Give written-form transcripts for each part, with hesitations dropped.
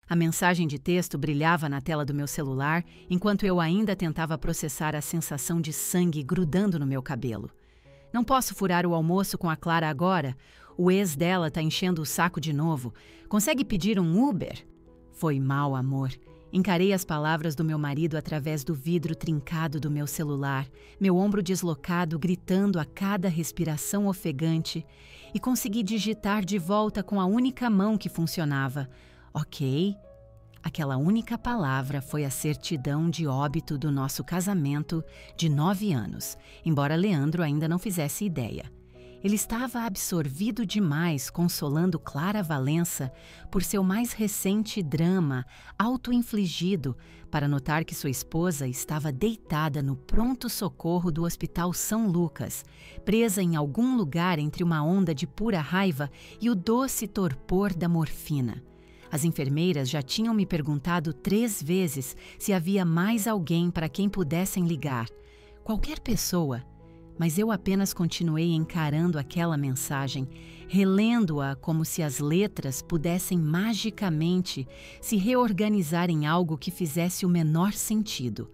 A mensagem de texto brilhava na tela do meu celular enquanto eu ainda tentava processar a sensação de sangue grudando no meu cabelo. Não posso furar o almoço com a Clara agora. O ex dela tá enchendo o saco de novo. Consegue pedir um Uber? Foi mal, amor. Encarei as palavras do meu marido através do vidro trincado do meu celular, meu ombro deslocado gritando a cada respiração ofegante, e consegui digitar de volta com a única mão que funcionava. Ok. Aquela única palavra foi a certidão de óbito do nosso casamento de 9 anos, embora Leandro ainda não fizesse ideia. Ele estava absorvido demais consolando Clara Valença por seu mais recente drama auto-infligido para notar que sua esposa estava deitada no pronto-socorro do Hospital São Lucas, presa em algum lugar entre uma onda de pura raiva e o doce torpor da morfina. As enfermeiras já tinham me perguntado 3 vezes se havia mais alguém para quem pudessem ligar. Qualquer pessoa. Mas eu apenas continuei encarando aquela mensagem, relendo-a como se as letras pudessem magicamente se reorganizar em algo que fizesse o menor sentido.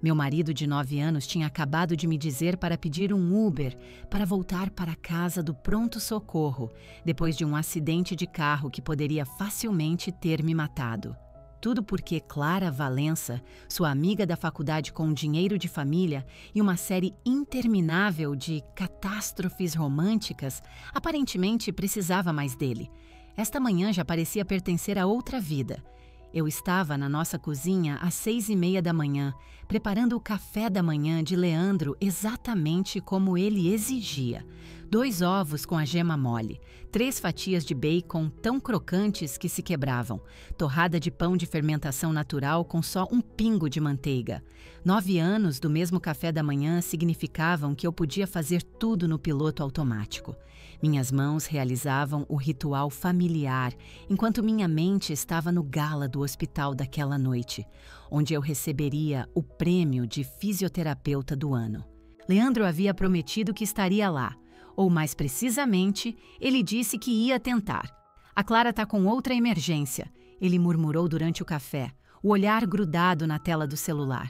Meu marido de 9 anos tinha acabado de me dizer para pedir um Uber para voltar para a casa do pronto-socorro, depois de um acidente de carro que poderia facilmente ter me matado. Tudo porque Clara Valença, sua amiga da faculdade com dinheiro de família e uma série interminável de catástrofes românticas, aparentemente precisava mais dele. Esta manhã já parecia pertencer a outra vida. Eu estava na nossa cozinha às 6h30 da manhã, preparando o café da manhã de Leandro exatamente como ele exigia. 2 ovos com a gema mole, 3 fatias de bacon tão crocantes que se quebravam, torrada de pão de fermentação natural com só um pingo de manteiga. 9 anos do mesmo café da manhã significavam que eu podia fazer tudo no piloto automático. Minhas mãos realizavam o ritual familiar, enquanto minha mente estava no gala do hospital daquela noite, onde eu receberia o prêmio de fisioterapeuta do ano. Leandro havia prometido que estaria lá, ou mais precisamente, ele disse que ia tentar. A Clara tá com outra emergência, ele murmurou durante o café, o olhar grudado na tela do celular.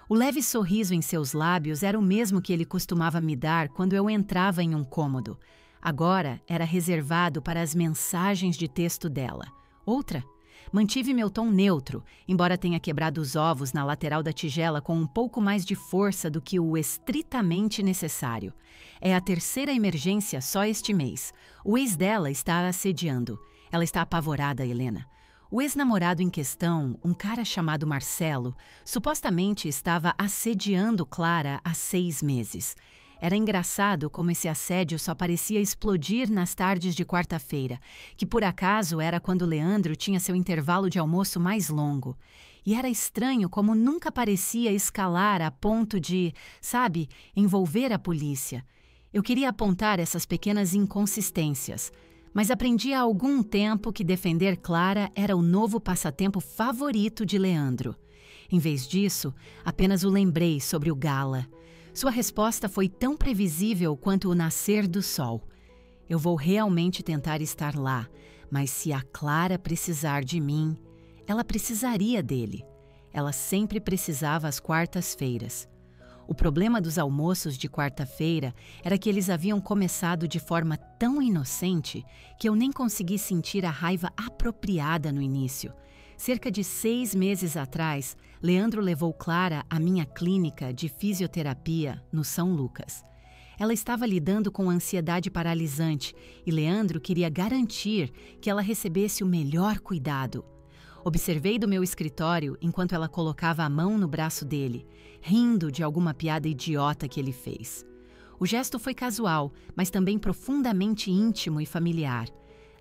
O leve sorriso em seus lábios era o mesmo que ele costumava me dar quando eu entrava em um cômodo. Agora era reservado para as mensagens de texto dela. Outra? Mantive meu tom neutro, embora tenha quebrado os ovos na lateral da tigela com um pouco mais de força do que o estritamente necessário. É a 3ª emergência só este mês. O ex dela está a assediando. Ela está apavorada, Helena. O ex-namorado em questão, um cara chamado Marcelo, supostamente estava assediando Clara há 6 meses. Era engraçado como esse assédio só parecia explodir nas tardes de quarta-feira, que por acaso era quando Leandro tinha seu intervalo de almoço mais longo. E era estranho como nunca parecia escalar a ponto de, sabe, envolver a polícia. Eu queria apontar essas pequenas inconsistências, mas aprendi há algum tempo que defender Clara era o novo passatempo favorito de Leandro. Em vez disso, apenas o lembrei sobre o gala. Sua resposta foi tão previsível quanto o nascer do sol. Eu vou realmente tentar estar lá, mas se a Clara precisar de mim, ela precisaria dele. Ela sempre precisava às quartas-feiras. O problema dos almoços de quarta-feira era que eles haviam começado de forma tão inocente que eu nem consegui sentir a raiva apropriada no início. Cerca de 6 meses atrás, Leandro levou Clara à minha clínica de fisioterapia no São Lucas. Ela estava lidando com ansiedade paralisante e Leandro queria garantir que ela recebesse o melhor cuidado. Observei do meu escritório enquanto ela colocava a mão no braço dele, rindo de alguma piada idiota que ele fez. O gesto foi casual, mas também profundamente íntimo e familiar.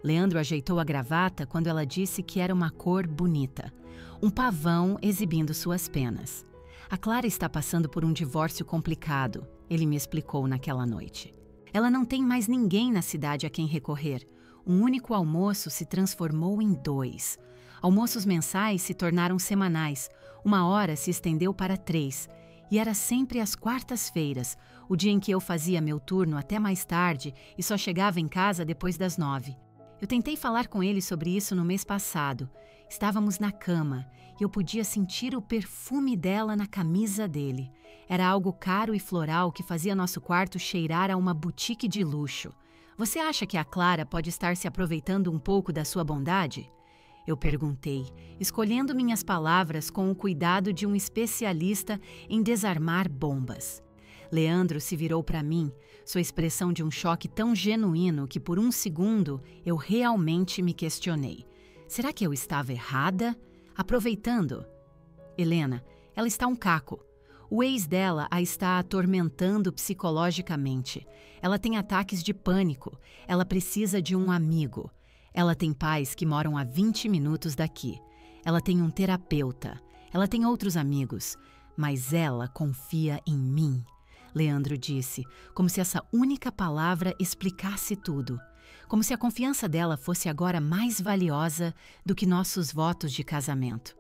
Leandro ajeitou a gravata quando ela disse que era uma cor bonita. Um pavão exibindo suas penas. A Clara está passando por um divórcio complicado, ele me explicou naquela noite. Ela não tem mais ninguém na cidade a quem recorrer. Um único almoço se transformou em 2. Almoços mensais se tornaram semanais. 1 hora se estendeu para 3. E era sempre às quartas-feiras, o dia em que eu fazia meu turno até mais tarde e só chegava em casa depois das 9. Eu tentei falar com ele sobre isso no mês passado, Estávamos na cama e eu podia sentir o perfume dela na camisa dele. Era algo caro e floral que fazia nosso quarto cheirar a uma boutique de luxo. Você acha que a Clara pode estar se aproveitando um pouco da sua bondade? Eu perguntei, escolhendo minhas palavras com o cuidado de um especialista em desarmar bombas. Leandro se virou para mim, sua expressão de um choque tão genuíno que por um segundo eu realmente me questionei. Será que eu estava errada? Aproveitando? Helena, ela está um caco. O ex dela a está atormentando psicologicamente. Ela tem ataques de pânico. Ela precisa de um amigo. Ela tem pais que moram a 20 minutos daqui. Ela tem um terapeuta. Ela tem outros amigos. Mas ela confia em mim. Leandro disse, como se essa única palavra explicasse tudo. Como se a confiança dela fosse agora mais valiosa do que nossos votos de casamento.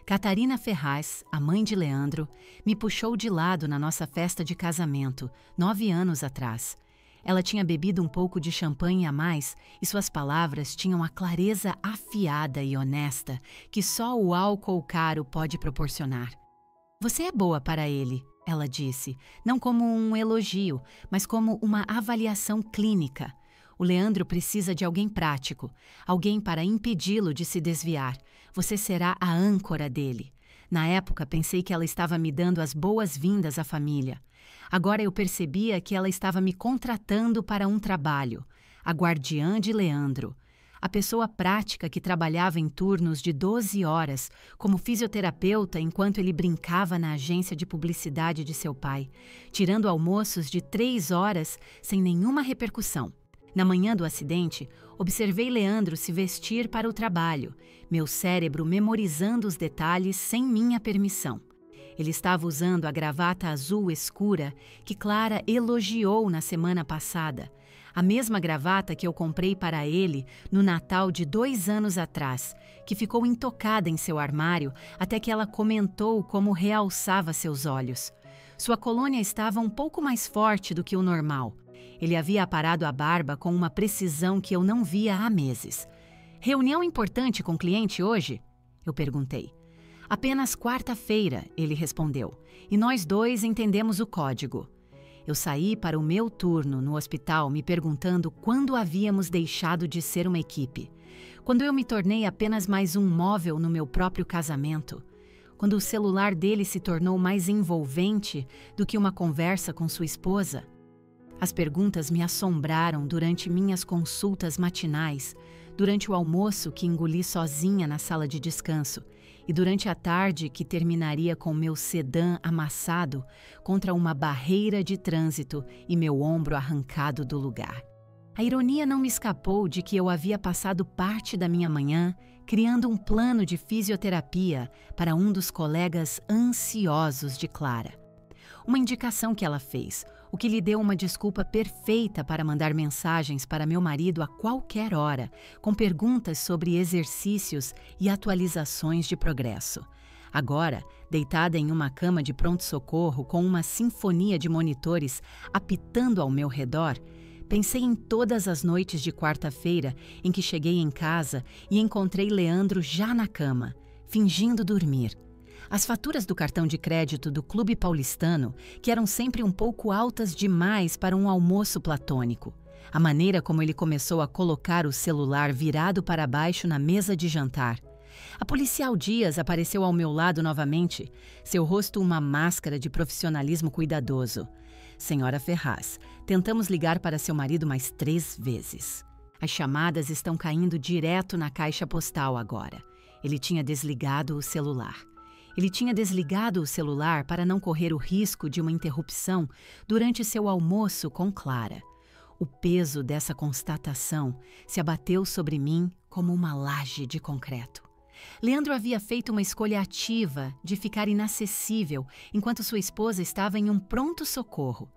Catarina Ferraz, a mãe de Leandro, me puxou de lado na nossa festa de casamento, 9 anos atrás. Ela tinha bebido um pouco de champanhe a mais e suas palavras tinham a clareza afiada e honesta que só o álcool caro pode proporcionar. Você é boa para ele, ela disse, não como um elogio, mas como uma avaliação clínica. O Leandro precisa de alguém prático, alguém para impedi-lo de se desviar. Você será a âncora dele. Na época, pensei que ela estava me dando as boas-vindas à família. Agora eu percebia que ela estava me contratando para um trabalho. A guardiã de Leandro. A pessoa prática que trabalhava em turnos de 12 horas como fisioterapeuta enquanto ele brincava na agência de publicidade de seu pai, tirando almoços de 3 horas sem nenhuma repercussão. Na manhã do acidente, observei Leandro se vestir para o trabalho, meu cérebro memorizando os detalhes sem minha permissão. Ele estava usando a gravata azul escura que Clara elogiou na semana passada, a mesma gravata que eu comprei para ele no Natal de 2 anos atrás, que ficou intocada em seu armário até que ela comentou como realçava seus olhos. Sua colônia estava um pouco mais forte do que o normal. Ele havia aparado a barba com uma precisão que eu não via há meses. Reunião importante com o cliente hoje? Eu perguntei. Apenas quarta-feira, ele respondeu, e nós dois entendemos o código. Eu saí para o meu turno no hospital me perguntando quando havíamos deixado de ser uma equipe. Quando eu me tornei apenas mais um móvel no meu próprio casamento. Quando o celular dele se tornou mais envolvente do que uma conversa com sua esposa. As perguntas me assombraram durante minhas consultas matinais, durante o almoço que engoli sozinha na sala de descanso e durante a tarde que terminaria com meu sedã amassado contra uma barreira de trânsito e meu ombro arrancado do lugar. A ironia não me escapou de que eu havia passado parte da minha manhã criando um plano de fisioterapia para um dos colegas ansiosos de Clara. Uma indicação que ela fez, o que lhe deu uma desculpa perfeita para mandar mensagens para meu marido a qualquer hora, com perguntas sobre exercícios e atualizações de progresso. Agora, deitada em uma cama de pronto-socorro com uma sinfonia de monitores apitando ao meu redor, pensei em todas as noites de quarta-feira em que cheguei em casa e encontrei Leandro já na cama, fingindo dormir. As faturas do cartão de crédito do Clube Paulistano, que eram sempre um pouco altas demais para um almoço platônico. A maneira como ele começou a colocar o celular virado para baixo na mesa de jantar. A policial Dias apareceu ao meu lado novamente, seu rosto uma máscara de profissionalismo cuidadoso. Senhora Ferraz, tentamos ligar para seu marido mais 3 vezes. As chamadas estão caindo direto na caixa postal agora. Ele tinha desligado o celular. Ele tinha desligado o celular para não correr o risco de uma interrupção durante seu almoço com Clara. O peso dessa constatação se abateu sobre mim como uma laje de concreto. Leandro havia feito uma escolha ativa de ficar inacessível enquanto sua esposa estava em um pronto-socorro.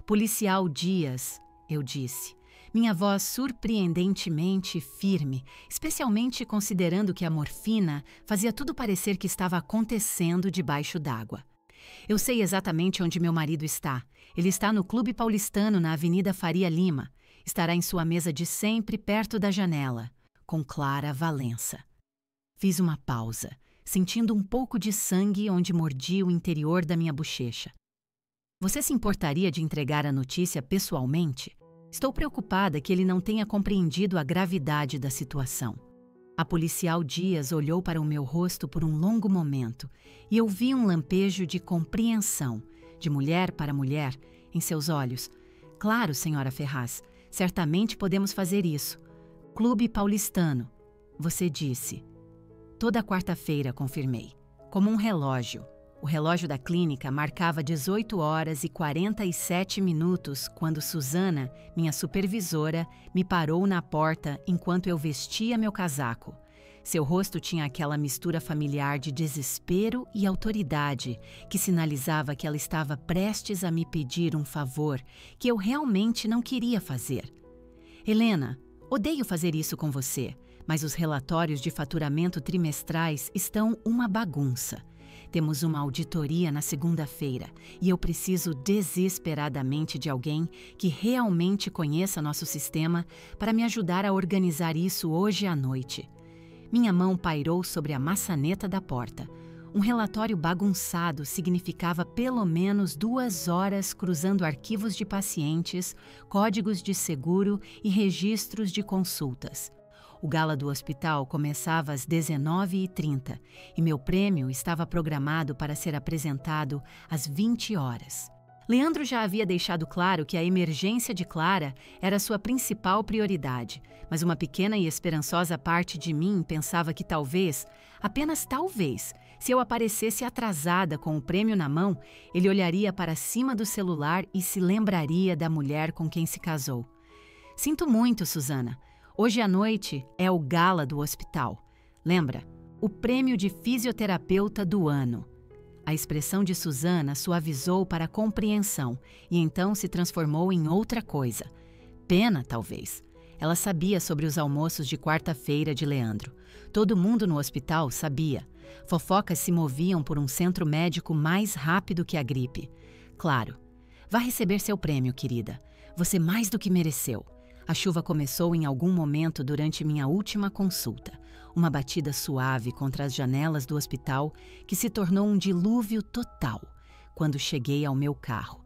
Policial Dias, eu disse. Minha voz surpreendentemente firme, especialmente considerando que a morfina fazia tudo parecer que estava acontecendo debaixo d'água. Eu sei exatamente onde meu marido está. Ele está no Clube Paulistano, na Avenida Faria Lima. Estará em sua mesa de sempre, perto da janela, com Clara Valença. Fiz uma pausa, sentindo um pouco de sangue onde mordia o interior da minha bochecha. Você se importaria de entregar a notícia pessoalmente? Estou preocupada que ele não tenha compreendido a gravidade da situação. A policial Dias olhou para o meu rosto por um longo momento e eu vi um lampejo de compreensão, de mulher para mulher, em seus olhos. Claro, senhora Ferraz, certamente podemos fazer isso. Clube Paulistano, você disse. Toda quarta-feira, confirmei. Como um relógio. O relógio da clínica marcava 18 horas e 47 minutos quando Suzana, minha supervisora, me parou na porta enquanto eu vestia meu casaco. Seu rosto tinha aquela mistura familiar de desespero e autoridade que sinalizava que ela estava prestes a me pedir um favor que eu realmente não queria fazer. Helena, odeio fazer isso com você, mas os relatórios de faturamento trimestrais estão uma bagunça. Temos uma auditoria na segunda-feira e eu preciso desesperadamente de alguém que realmente conheça nosso sistema para me ajudar a organizar isso hoje à noite. Minha mão pairou sobre a maçaneta da porta. Um relatório bagunçado significava pelo menos 2 horas cruzando arquivos de pacientes, códigos de seguro e registros de consultas. O gala do hospital começava às 19h30 e meu prêmio estava programado para ser apresentado às 20 horas. Leandro já havia deixado claro que a emergência de Clara era sua principal prioridade, mas uma pequena e esperançosa parte de mim pensava que talvez, apenas talvez, se eu aparecesse atrasada com o prêmio na mão, ele olharia para cima do celular e se lembraria da mulher com quem se casou. Sinto muito, Suzana. Hoje à noite é o gala do hospital. Lembra? O prêmio de fisioterapeuta do ano. A expressão de Suzana suavizou para a compreensão e então se transformou em outra coisa. Pena, talvez. Ela sabia sobre os almoços de quarta-feira de Leandro. Todo mundo no hospital sabia. Fofocas se moviam por um centro médico mais rápido que a gripe. Claro. Vá receber seu prêmio, querida. Você mais do que mereceu. A chuva começou em algum momento durante minha última consulta. Uma batida suave contra as janelas do hospital que se tornou um dilúvio total quando cheguei ao meu carro.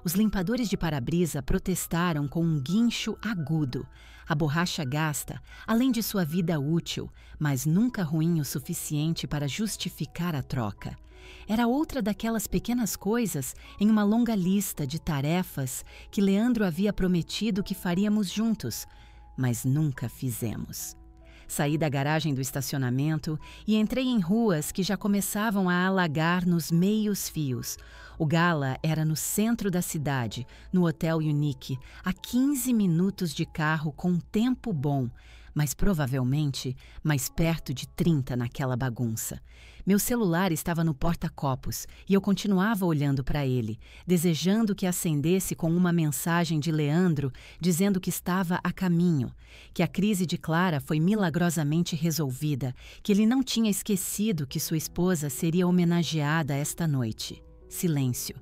Os limpadores de para-brisa protestaram com um guincho agudo. A borracha gasta, além de sua vida útil, mas nunca ruim o suficiente para justificar a troca. Era outra daquelas pequenas coisas em uma longa lista de tarefas que Leandro havia prometido que faríamos juntos, mas nunca fizemos. Saí da garagem do estacionamento e entrei em ruas que já começavam a alagar nos meios fios. O gala era no centro da cidade, no Hotel Unique, a 15 minutos de carro com tempo bom, mas provavelmente mais perto de 30 naquela bagunça. Meu celular estava no porta-copos e eu continuava olhando para ele, desejando que acendesse com uma mensagem de Leandro dizendo que estava a caminho, que a crise de Clara foi milagrosamente resolvida, que ele não tinha esquecido que sua esposa seria homenageada esta noite. Silêncio.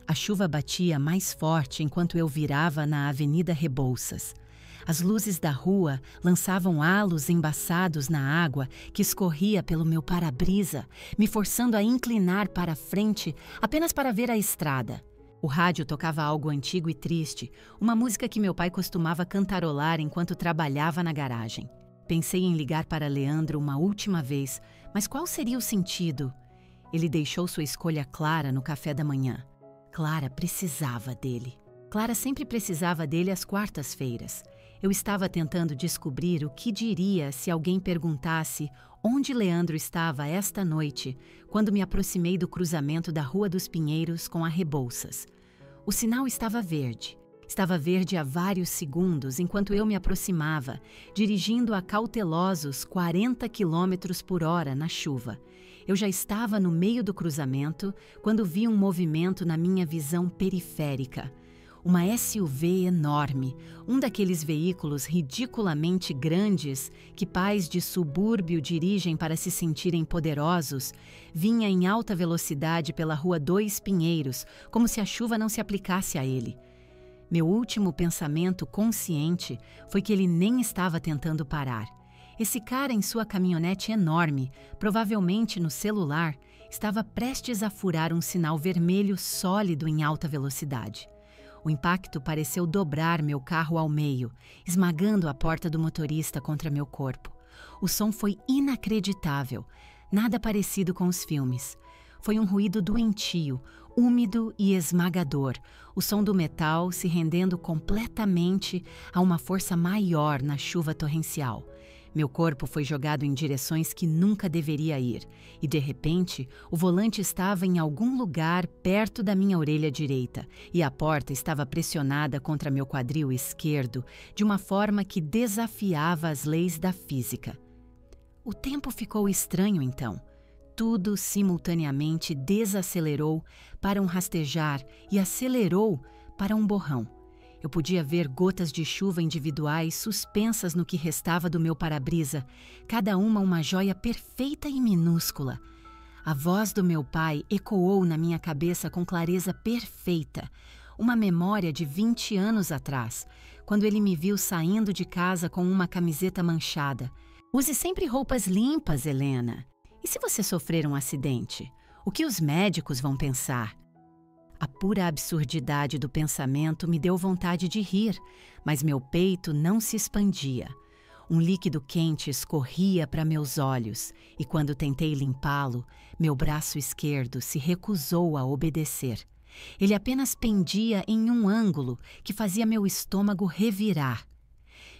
A chuva batia mais forte enquanto eu virava na Avenida Rebouças. As luzes da rua lançavam halos embaçados na água que escorria pelo meu para-brisa, me forçando a inclinar para a frente apenas para ver a estrada. O rádio tocava algo antigo e triste, uma música que meu pai costumava cantarolar enquanto trabalhava na garagem. Pensei em ligar para Leandro uma última vez, mas qual seria o sentido? Ele deixou sua escolha clara no café da manhã. Clara precisava dele. Clara sempre precisava dele às quartas-feiras. Eu estava tentando descobrir o que diria se alguém perguntasse onde Leandro estava esta noite, quando me aproximei do cruzamento da Rua dos Pinheiros com a Rebouças. O sinal estava verde. Estava verde há vários segundos enquanto eu me aproximava, dirigindo a cautelosos 40 km por hora na chuva. Eu já estava no meio do cruzamento quando vi um movimento na minha visão periférica. Uma SUV enorme, um daqueles veículos ridiculamente grandes que pais de subúrbio dirigem para se sentirem poderosos, vinha em alta velocidade pela Rua 2 Pinheiros, como se a chuva não se aplicasse a ele. Meu último pensamento consciente foi que ele nem estava tentando parar. Esse cara em sua caminhonete enorme, provavelmente no celular, estava prestes a furar um sinal vermelho sólido em alta velocidade. O impacto pareceu dobrar meu carro ao meio, esmagando a porta do motorista contra meu corpo. O som foi inacreditável, nada parecido com os filmes. Foi um ruído doentio, úmido e esmagador, o som do metal se rendendo completamente a uma força maior na chuva torrencial. Meu corpo foi jogado em direções que nunca deveria ir, e de repente, o volante estava em algum lugar perto da minha orelha direita, e a porta estava pressionada contra meu quadril esquerdo de uma forma que desafiava as leis da física. O tempo ficou estranho então. Tudo simultaneamente desacelerou para um rastejar e acelerou para um borrão. Eu podia ver gotas de chuva individuais suspensas no que restava do meu para-brisa, cada uma joia perfeita e minúscula. A voz do meu pai ecoou na minha cabeça com clareza perfeita, uma memória de 20 anos atrás, quando ele me viu saindo de casa com uma camiseta manchada. Use sempre roupas limpas, Helena. E se você sofrer um acidente? O que os médicos vão pensar? A pura absurdidade do pensamento me deu vontade de rir, mas meu peito não se expandia. Um líquido quente escorria para meus olhos e, quando tentei limpá-lo, meu braço esquerdo se recusou a obedecer. Ele apenas pendia em um ângulo que fazia meu estômago revirar.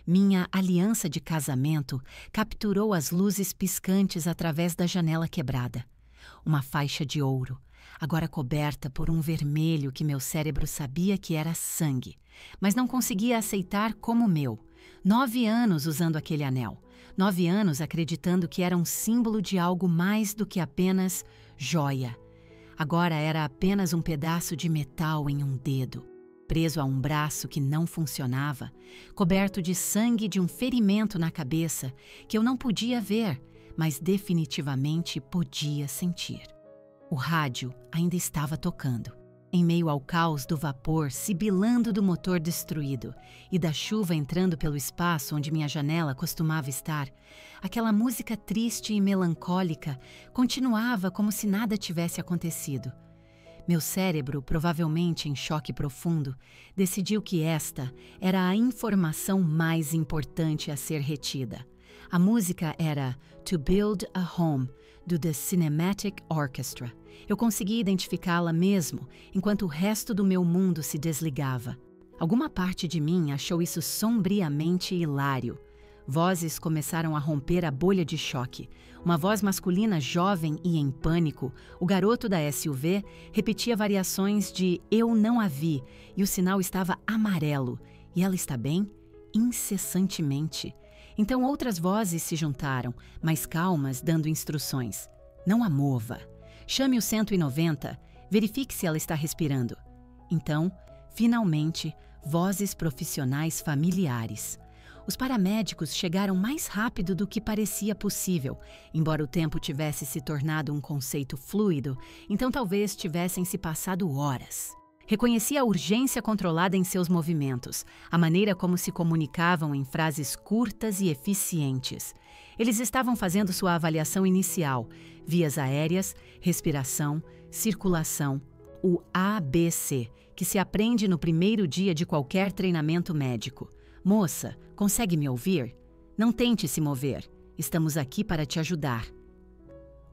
Minha aliança de casamento capturou as luzes piscantes através da janela quebrada. Uma faixa de ouro, agora coberta por um vermelho que meu cérebro sabia que era sangue, mas não conseguia aceitar como meu. 9 anos usando aquele anel. 9 anos acreditando que era um símbolo de algo mais do que apenas joia. Agora era apenas um pedaço de metal em um dedo, preso a um braço que não funcionava, coberto de sangue de um ferimento na cabeça que eu não podia ver, mas definitivamente podia sentir. O rádio ainda estava tocando, em meio ao caos do vapor sibilando do motor destruído e da chuva entrando pelo espaço onde minha janela costumava estar. Aquela música triste e melancólica continuava como se nada tivesse acontecido. Meu cérebro, provavelmente em choque profundo, decidiu que esta era a informação mais importante a ser retida. A música era To Build a Home, do The Cinematic Orchestra. Eu consegui identificá-la mesmo, enquanto o resto do meu mundo se desligava. Alguma parte de mim achou isso sombriamente hilário. Vozes começaram a romper a bolha de choque. Uma voz masculina jovem e em pânico, o garoto da SUV, repetia variações de Eu não a vi, e o sinal estava amarelo. E ela está bem? Incessantemente. Então outras vozes se juntaram, mais calmas, dando instruções. Não a mova. Chame o 190, verifique se ela está respirando. Então, finalmente, vozes profissionais familiares. Os paramédicos chegaram mais rápido do que parecia possível, embora o tempo tivesse se tornado um conceito fluido, então talvez tivessem se passado horas. Reconheci a urgência controlada em seus movimentos, a maneira como se comunicavam em frases curtas e eficientes. Eles estavam fazendo sua avaliação inicial, vias aéreas, respiração, circulação, o ABC, que se aprende no primeiro dia de qualquer treinamento médico. Moça, consegue me ouvir? Não tente se mover. Estamos aqui para te ajudar.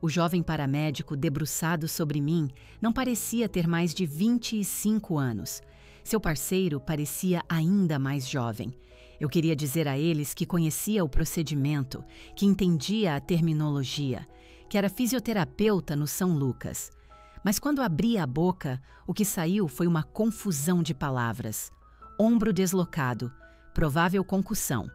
O jovem paramédico debruçado sobre mim não parecia ter mais de 25 anos. Seu parceiro parecia ainda mais jovem. Eu queria dizer a eles que conhecia o procedimento, que entendia a terminologia, que era fisioterapeuta no São Lucas. Mas quando abri a boca, o que saiu foi uma confusão de palavras. Ombro deslocado, provável concussão,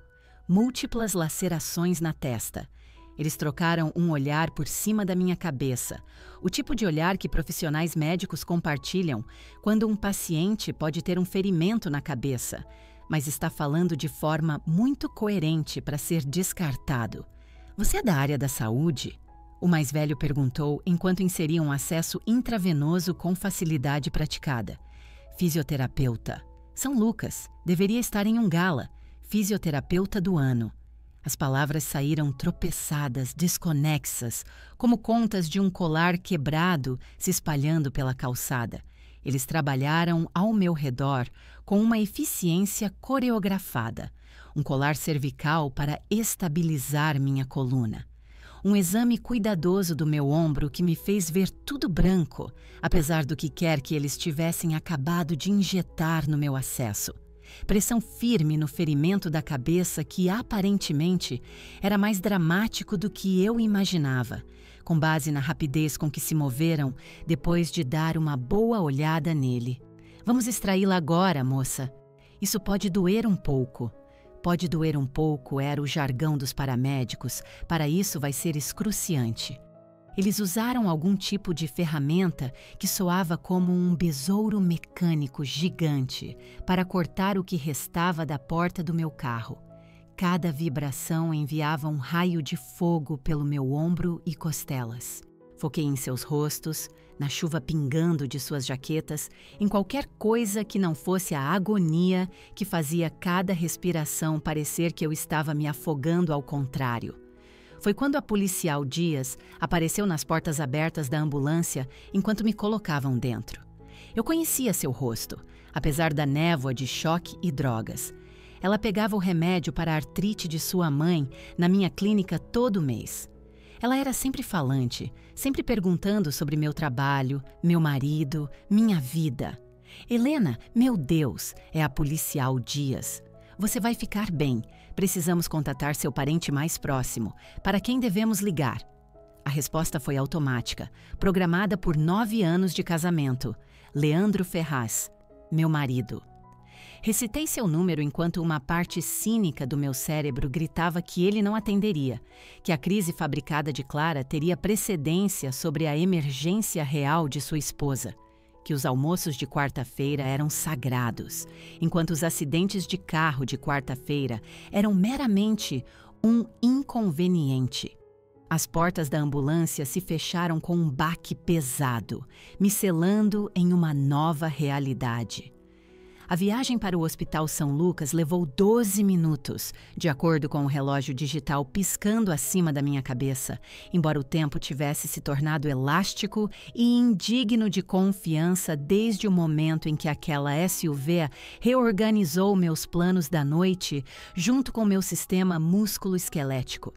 múltiplas lacerações na testa. Eles trocaram um olhar por cima da minha cabeça, o tipo de olhar que profissionais médicos compartilham quando um paciente pode ter um ferimento na cabeça, mas está falando de forma muito coerente para ser descartado. Você é da área da saúde? O mais velho perguntou enquanto inseria um acesso intravenoso com facilidade praticada. Fisioterapeuta. São Lucas. Deveria estar em um gala. Fisioterapeuta do ano. As palavras saíram tropeçadas, desconexas, como contas de um colar quebrado se espalhando pela calçada. Eles trabalharam ao meu redor com uma eficiência coreografada. Um colar cervical para estabilizar minha coluna. Um exame cuidadoso do meu ombro que me fez ver tudo branco, apesar do que quer que eles tivessem acabado de injetar no meu acesso. Pressão firme no ferimento da cabeça que, aparentemente, era mais dramático do que eu imaginava, com base na rapidez com que se moveram depois de dar uma boa olhada nele. Vamos extraí-la agora, moça. Isso pode doer um pouco. Pode doer um pouco, era o jargão dos paramédicos. Para isso vai ser excruciante. Eles usaram algum tipo de ferramenta que soava como um besouro mecânico gigante para cortar o que restava da porta do meu carro. Cada vibração enviava um raio de fogo pelo meu ombro e costelas. Foquei em seus rostos, na chuva pingando de suas jaquetas, em qualquer coisa que não fosse a agonia que fazia cada respiração parecer que eu estava me afogando ao contrário. Foi quando a policial Dias apareceu nas portas abertas da ambulância enquanto me colocavam dentro. Eu conhecia seu rosto, apesar da névoa de choque e drogas. Ela pegava o remédio para a artrite de sua mãe na minha clínica todo mês. Ela era sempre falante, sempre perguntando sobre meu trabalho, meu marido, minha vida. Helena, meu Deus, é a policial Dias. Você vai ficar bem. Precisamos contatar seu parente mais próximo. Para quem devemos ligar? A resposta foi automática, programada por 9 anos de casamento. Leandro Ferraz, meu marido. Recitei seu número enquanto uma parte cínica do meu cérebro gritava que ele não atenderia, que a crise fabricada de Clara teria precedência sobre a emergência real de sua esposa, que os almoços de quarta-feira eram sagrados, enquanto os acidentes de carro de quarta-feira eram meramente um inconveniente. As portas da ambulância se fecharam com um baque pesado, me selando em uma nova realidade. A viagem para o Hospital São Lucas levou 12 minutos, de acordo com o relógio digital piscando acima da minha cabeça, embora o tempo tivesse se tornado elástico e indigno de confiança desde o momento em que aquela SUV reorganizou meus planos da noite junto com meu sistema músculo-esquelético.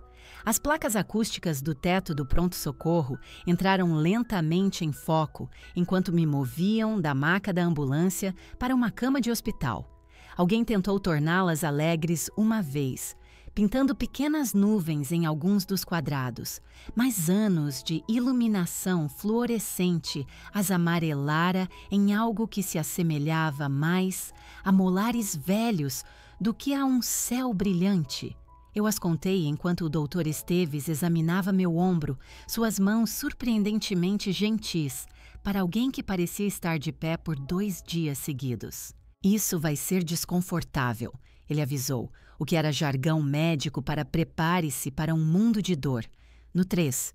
As placas acústicas do teto do pronto-socorro entraram lentamente em foco enquanto me moviam da maca da ambulância para uma cama de hospital. Alguém tentou torná-las alegres uma vez, pintando pequenas nuvens em alguns dos quadrados, mas anos de iluminação fluorescente as amarelara em algo que se assemelhava mais a molares velhos do que a um céu brilhante. Eu as contei enquanto o Dr. Esteves examinava meu ombro, suas mãos surpreendentemente gentis, para alguém que parecia estar de pé por 2 dias seguidos. Isso vai ser desconfortável, ele avisou, o que era jargão médico para prepare-se para um mundo de dor. No 3.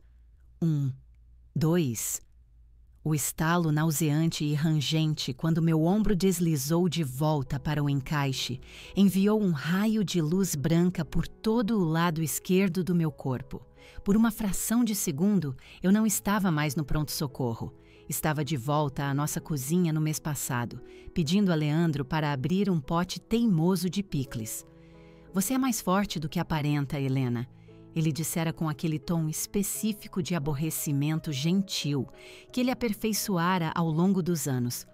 1, 2... O estalo nauseante e rangente quando meu ombro deslizou de volta para o encaixe enviou um raio de luz branca por todo o lado esquerdo do meu corpo. Por uma fração de segundo, eu não estava mais no pronto-socorro. Estava de volta à nossa cozinha no mês passado, pedindo a Leandro para abrir um pote teimoso de picles. Você é mais forte do que aparenta, Helena. Ele dissera com aquele tom específico de aborrecimento gentil que ele aperfeiçoara ao longo dos anos.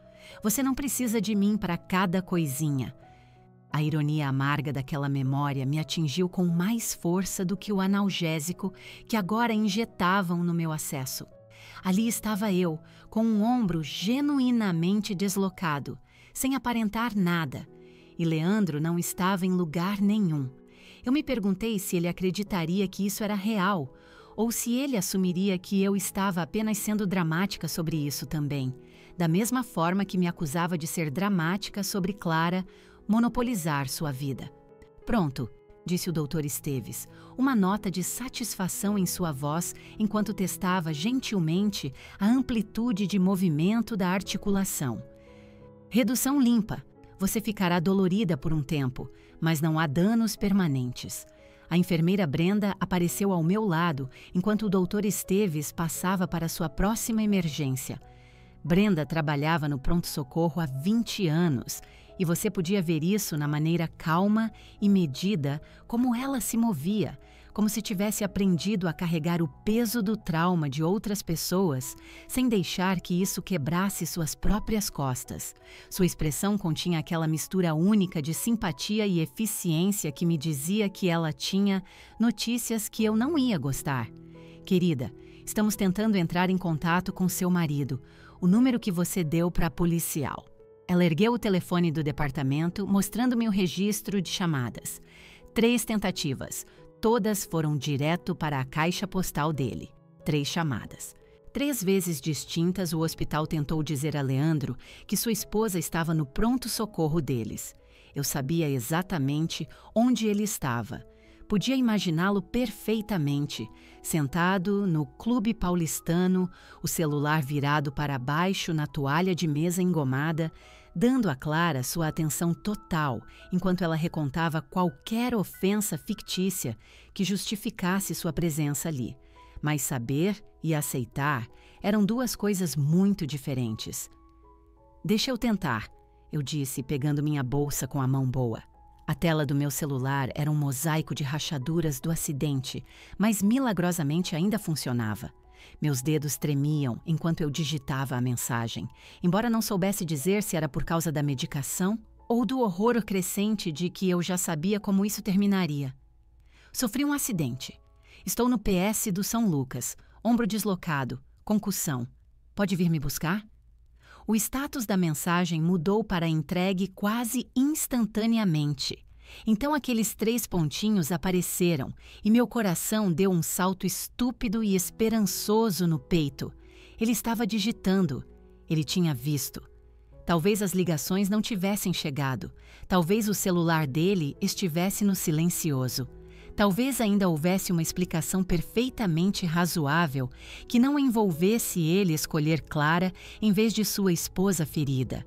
Você não precisa de mim para cada coisinha. A ironia amarga daquela memória me atingiu com mais força do que o analgésico que agora injetavam no meu acesso. Ali estava eu, com um ombro genuinamente deslocado, sem aparentar nada, e Leandro não estava em lugar nenhum. Eu me perguntei se ele acreditaria que isso era real, ou se ele assumiria que eu estava apenas sendo dramática sobre isso também, da mesma forma que me acusava de ser dramática sobre Clara monopolizar sua vida. Pronto, disse o Dr. Esteves, uma nota de satisfação em sua voz enquanto testava gentilmente a amplitude de movimento da articulação. Redução limpa. Você ficará dolorida por um tempo, mas não há danos permanentes. A enfermeira Brenda apareceu ao meu lado enquanto o Dr. Esteves passava para sua próxima emergência. Brenda trabalhava no pronto-socorro há 20 anos e você podia ver isso na maneira calma e medida como ela se movia, como se tivesse aprendido a carregar o peso do trauma de outras pessoas sem deixar que isso quebrasse suas próprias costas. Sua expressão continha aquela mistura única de simpatia e eficiência que me dizia que ela tinha notícias que eu não ia gostar. Querida, estamos tentando entrar em contato com seu marido, o número que você deu para a policial. Ela ergueu o telefone do departamento, mostrando-me o registro de chamadas. 3 tentativas. Todas foram direto para a caixa postal dele. 3 chamadas. 3 vezes distintas, o hospital tentou dizer a Leandro que sua esposa estava no pronto-socorro deles. Eu sabia exatamente onde ele estava. Podia imaginá-lo perfeitamente, sentado no clube paulistano, o celular virado para baixo na toalha de mesa engomada, dando a Clara sua atenção total, enquanto ela recontava qualquer ofensa fictícia que justificasse sua presença ali. Mas saber e aceitar eram 2 coisas muito diferentes. "Deixa eu tentar", eu disse, pegando minha bolsa com a mão boa. A tela do meu celular era um mosaico de rachaduras do acidente, mas milagrosamente ainda funcionava. Meus dedos tremiam enquanto eu digitava a mensagem, embora não soubesse dizer se era por causa da medicação ou do horror crescente de que eu já sabia como isso terminaria. "Sofri um acidente. Estou no PS do São Lucas, ombro deslocado, concussão. Pode vir me buscar?" O status da mensagem mudou para entregue quase instantaneamente. Então aqueles 3 pontinhos apareceram e meu coração deu um salto estúpido e esperançoso no peito. Ele estava digitando. Ele tinha visto. Talvez as ligações não tivessem chegado. Talvez o celular dele estivesse no silencioso. Talvez ainda houvesse uma explicação perfeitamente razoável que não envolvesse ele escolher Clara em vez de sua esposa ferida.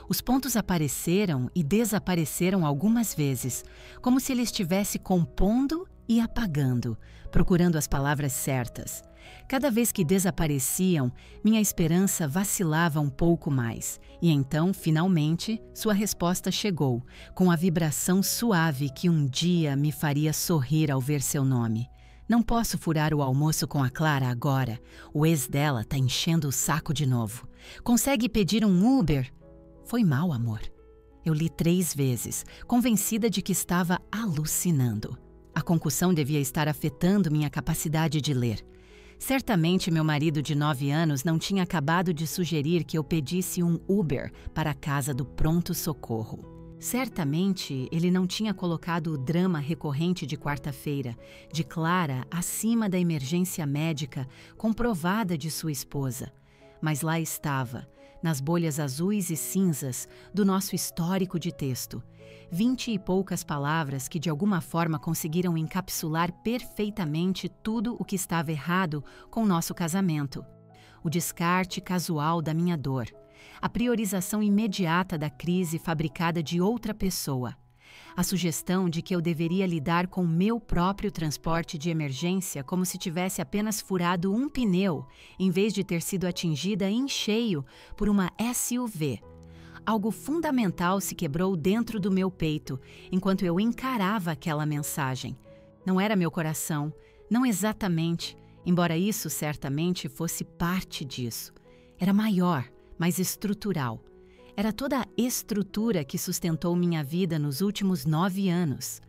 Os pontos apareceram e desapareceram algumas vezes, como se ele estivesse compondo e apagando, procurando as palavras certas. Cada vez que desapareciam, minha esperança vacilava um pouco mais. E então, finalmente, sua resposta chegou, com a vibração suave que um dia me faria sorrir ao ver seu nome. "Não posso furar o almoço com a Clara agora. O ex dela tá enchendo o saco de novo. Consegue pedir um Uber?" "Foi mal, amor." Eu li 3 vezes, convencida de que estava alucinando. A concussão devia estar afetando minha capacidade de ler. Certamente meu marido de 9 anos não tinha acabado de sugerir que eu pedisse um Uber para a casa do pronto-socorro. Certamente ele não tinha colocado o drama recorrente de quarta-feira, de Clara acima da emergência médica comprovada de sua esposa. Mas lá estava, nas bolhas azuis e cinzas do nosso histórico de texto, 20 e poucas palavras que de alguma forma conseguiram encapsular perfeitamente tudo o que estava errado com nosso casamento. O descarte casual da minha dor, a priorização imediata da crise fabricada de outra pessoa, a sugestão de que eu deveria lidar com meu próprio transporte de emergência como se tivesse apenas furado um pneu, em vez de ter sido atingida em cheio por uma SUV. Algo fundamental se quebrou dentro do meu peito, enquanto eu encarava aquela mensagem. Não era meu coração, não exatamente, embora isso certamente fosse parte disso. Era maior, mais estrutural. Era toda a estrutura que sustentou minha vida nos últimos 9 anos.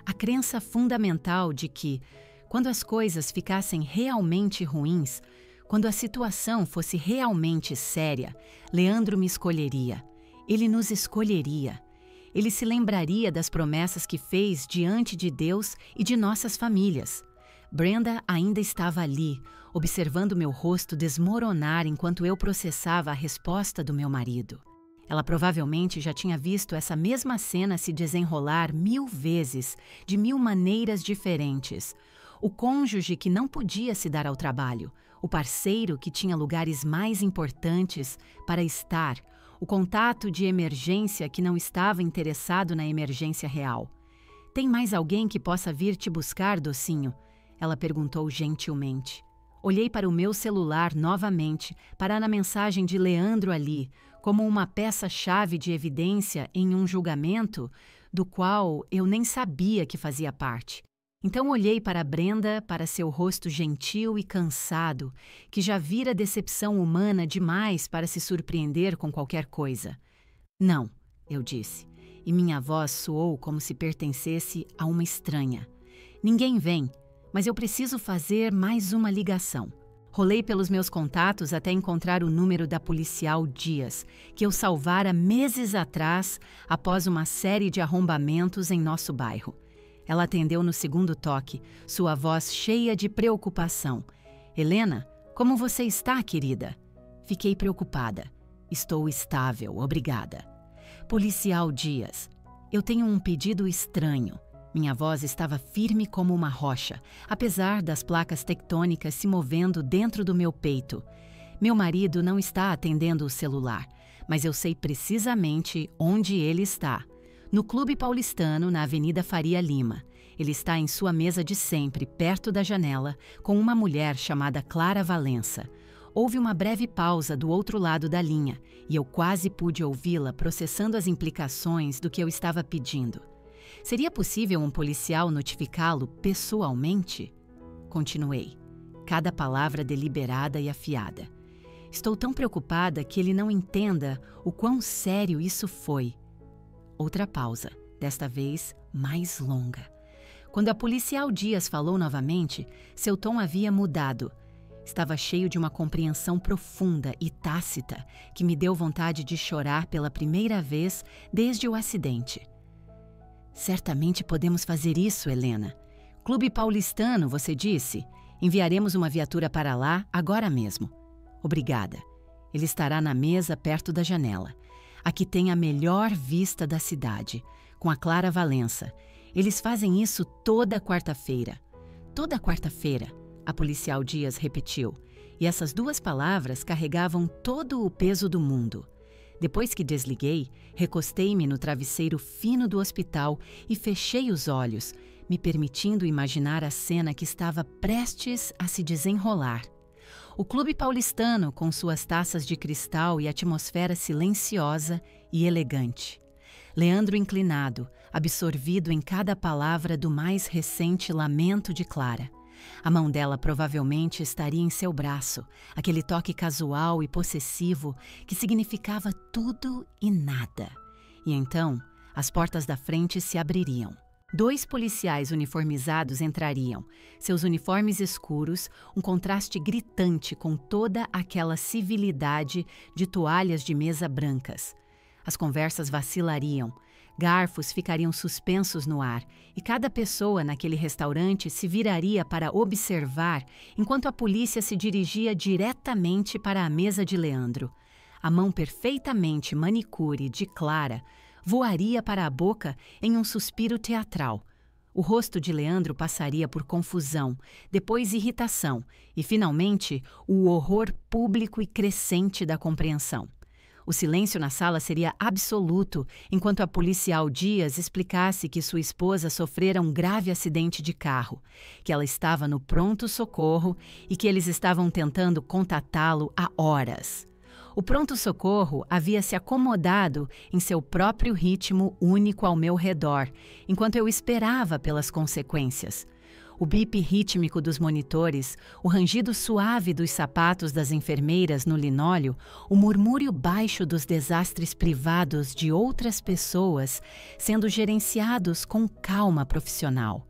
A crença fundamental de que, quando as coisas ficassem realmente ruins, quando a situação fosse realmente séria, Leandro me escolheria. Ele nos escolheria. Ele se lembraria das promessas que fez diante de Deus e de nossas famílias. Brenda ainda estava ali, observando meu rosto desmoronar enquanto eu processava a resposta do meu marido. Ela provavelmente já tinha visto essa mesma cena se desenrolar 1000 vezes, de 1000 maneiras diferentes. O cônjuge que não podia se dar ao trabalho, o parceiro que tinha lugares mais importantes para estar, o contato de emergência que não estava interessado na emergência real. Tem mais alguém que possa vir te buscar, docinho? Ela perguntou gentilmente. Olhei para o meu celular novamente, para a mensagem de Leandro ali, como uma peça-chave de evidência em um julgamento do qual eu nem sabia que fazia parte. Então olhei para Brenda, para seu rosto gentil e cansado, que já vira decepção humana demais para se surpreender com qualquer coisa. Não, eu disse, e minha voz soou como se pertencesse a uma estranha. Ninguém vem, mas eu preciso fazer mais uma ligação. Rolei pelos meus contatos até encontrar o número da policial Dias, que eu salvara meses atrás após uma série de arrombamentos em nosso bairro. Ela atendeu no segundo toque, sua voz cheia de preocupação. Helena, como você está, querida? Fiquei preocupada. Estou estável, obrigada. Policial Dias, eu tenho um pedido estranho. Minha voz estava firme como uma rocha, apesar das placas tectônicas se movendo dentro do meu peito. Meu marido não está atendendo o celular, mas eu sei precisamente onde ele está. No Clube Paulistano, na Avenida Faria Lima. Ele está em sua mesa de sempre, perto da janela, com uma mulher chamada Clara Valença. Houve uma breve pausa do outro lado da linha, e eu quase pude ouvi-la processando as implicações do que eu estava pedindo. Seria possível um policial notificá-lo pessoalmente? Continuei, cada palavra deliberada e afiada. Estou tão preocupada que ele não entenda o quão sério isso foi. Outra pausa, desta vez mais longa. Quando a policial Dias falou novamente, seu tom havia mudado. Estava cheio de uma compreensão profunda e tácita que me deu vontade de chorar pela primeira vez desde o acidente. Certamente podemos fazer isso, Helena. Clube Paulistano, você disse? Enviaremos uma viatura para lá agora mesmo. Obrigada. Ele estará na mesa perto da janela. Aqui tem a melhor vista da cidade, com a Clara Valença. Eles fazem isso toda quarta-feira. Toda quarta-feira, a policial Dias repetiu, e essas duas palavras carregavam todo o peso do mundo. Depois que desliguei, recostei-me no travesseiro fino do hospital e fechei os olhos, me permitindo imaginar a cena que estava prestes a se desenrolar. O Clube Paulistano, com suas taças de cristal e atmosfera silenciosa e elegante. Leandro inclinado, absorvido em cada palavra do mais recente lamento de Clara. A mão dela provavelmente estaria em seu braço, aquele toque casual e possessivo que significava tudo e nada. E então, as portas da frente se abririam. 2 policiais uniformizados entrariam, seus uniformes escuros, um contraste gritante com toda aquela civilidade de toalhas de mesa brancas. As conversas vacilariam, garfos ficariam suspensos no ar e cada pessoa naquele restaurante se viraria para observar enquanto a polícia se dirigia diretamente para a mesa de Leandro. A mão perfeitamente manicure de Clara voaria para a boca em um suspiro teatral. O rosto de Leandro passaria por confusão, depois irritação e, finalmente, o horror público e crescente da compreensão. O silêncio na sala seria absoluto enquanto a policial Dias explicasse que sua esposa sofrera um grave acidente de carro, que ela estava no pronto-socorro e que eles estavam tentando contatá-lo há horas. O pronto-socorro havia se acomodado em seu próprio ritmo único ao meu redor, enquanto eu esperava pelas consequências. O bip rítmico dos monitores, o rangido suave dos sapatos das enfermeiras no linóleo, o murmúrio baixo dos desastres privados de outras pessoas sendo gerenciados com calma profissional.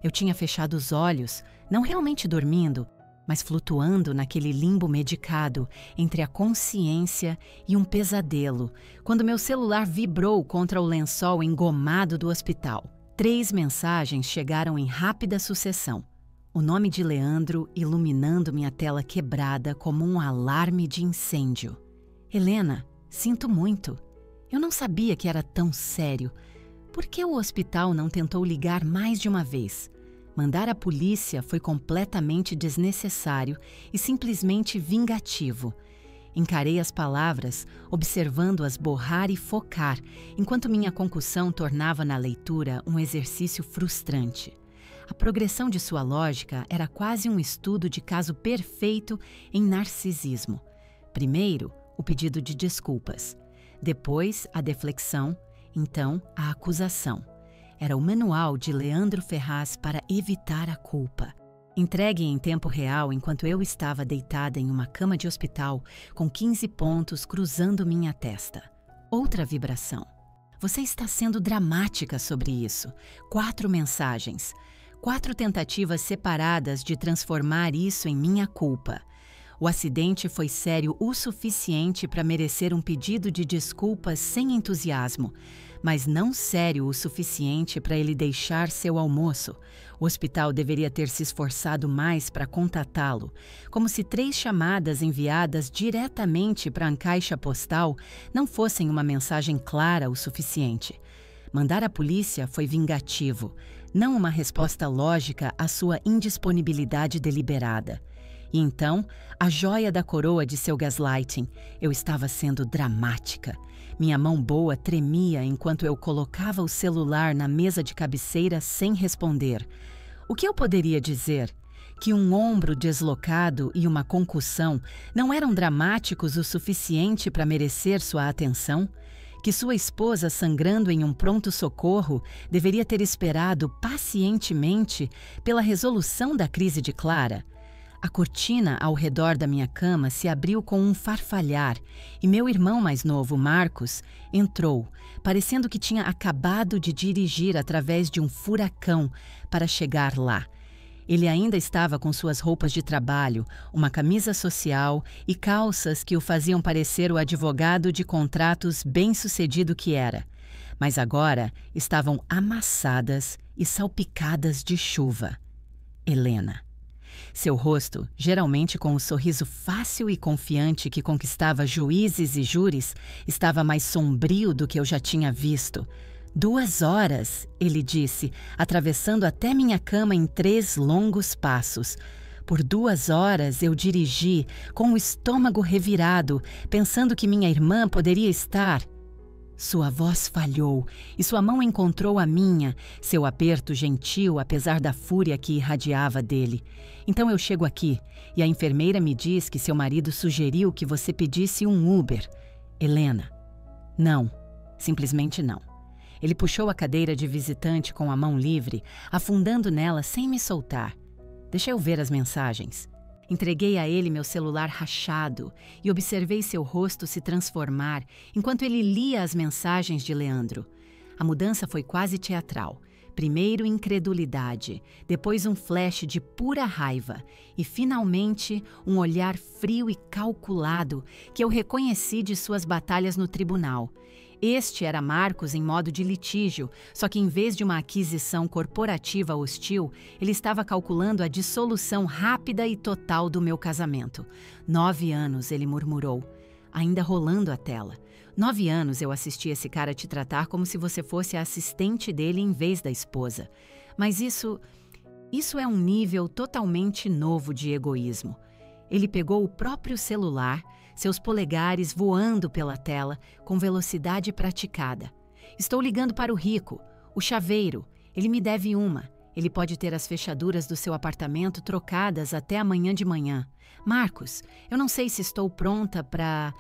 Eu tinha fechado os olhos, não realmente dormindo, mas flutuando naquele limbo medicado entre a consciência e um pesadelo, quando meu celular vibrou contra o lençol engomado do hospital. 3 mensagens chegaram em rápida sucessão. O nome de Leandro iluminando minha tela quebrada como um alarme de incêndio. Helena, sinto muito. Eu não sabia que era tão sério. Por que o hospital não tentou ligar mais de uma vez? Mandar a polícia foi completamente desnecessário e simplesmente vingativo. Encarei as palavras, observando-as borrar e focar, enquanto minha concussão tornava na leitura um exercício frustrante. A progressão de sua lógica era quase um estudo de caso perfeito em narcisismo. Primeiro, o pedido de desculpas. Depois, a deflexão. Então, a acusação. Era o manual de Leandro Ferraz para evitar a culpa. Entregue em tempo real enquanto eu estava deitada em uma cama de hospital com 15 pontos cruzando minha testa. Outra vibração. Você está sendo dramática sobre isso. 4 mensagens. 4 tentativas separadas de transformar isso em minha culpa. O acidente foi sério o suficiente para merecer um pedido de desculpas sem entusiasmo, mas não sério o suficiente para ele deixar seu almoço. O hospital deveria ter se esforçado mais para contatá-lo, como se 3 chamadas enviadas diretamente para a caixa postal não fossem uma mensagem clara o suficiente. Mandar a polícia foi vingativo, não uma resposta lógica à sua indisponibilidade deliberada. E então, a joia da coroa de seu gaslighting, eu estava sendo dramática. Minha mão boa tremia enquanto eu colocava o celular na mesa de cabeceira sem responder. O que eu poderia dizer? Que um ombro deslocado e uma concussão não eram dramáticos o suficiente para merecer sua atenção? Que sua esposa sangrando em um pronto-socorro deveria ter esperado pacientemente pela resolução da crise de Clara? A cortina ao redor da minha cama se abriu com um farfalhar e meu irmão mais novo, Marcos, entrou, parecendo que tinha acabado de dirigir através de um furacão para chegar lá. Ele ainda estava com suas roupas de trabalho, uma camisa social e calças que o faziam parecer o advogado de contratos bem-sucedido que era. Mas agora estavam amassadas e salpicadas de chuva. Helena. Seu rosto, geralmente com o sorriso fácil e confiante que conquistava juízes e júris, estava mais sombrio do que eu já tinha visto. 2 horas, ele disse, atravessando até minha cama em 3 longos passos. Por 2 horas eu dirigi, com o estômago revirado, pensando que minha irmã poderia estar... Sua voz falhou e sua mão encontrou a minha, seu aperto gentil apesar da fúria que irradiava dele. Então eu chego aqui e a enfermeira me diz que seu marido sugeriu que você pedisse um Uber. Helena. Não. Simplesmente não. Ele puxou a cadeira de visitante com a mão livre, afundando nela sem me soltar. Deixa eu ver as mensagens. Entreguei a ele meu celular rachado e observei seu rosto se transformar enquanto ele lia as mensagens de Leandro. A mudança foi quase teatral. Primeiro incredulidade, depois um flash de pura raiva e, finalmente, um olhar frio e calculado que eu reconheci de suas batalhas no tribunal. Este era Marcos em modo de litígio, só que em vez de uma aquisição corporativa hostil, ele estava calculando a dissolução rápida e total do meu casamento. 9 anos, ele murmurou, ainda rolando a tela. 9 anos eu assisti esse cara te tratar como se você fosse a assistente dele em vez da esposa. Mas isso é um nível totalmente novo de egoísmo. Ele pegou o próprio celular, seus polegares voando pela tela com velocidade praticada. Estou ligando para o rico, o chaveiro. Ele me deve uma. Ele pode ter as fechaduras do seu apartamento trocadas até amanhã de manhã. Marcos, eu não sei se estou pronta para...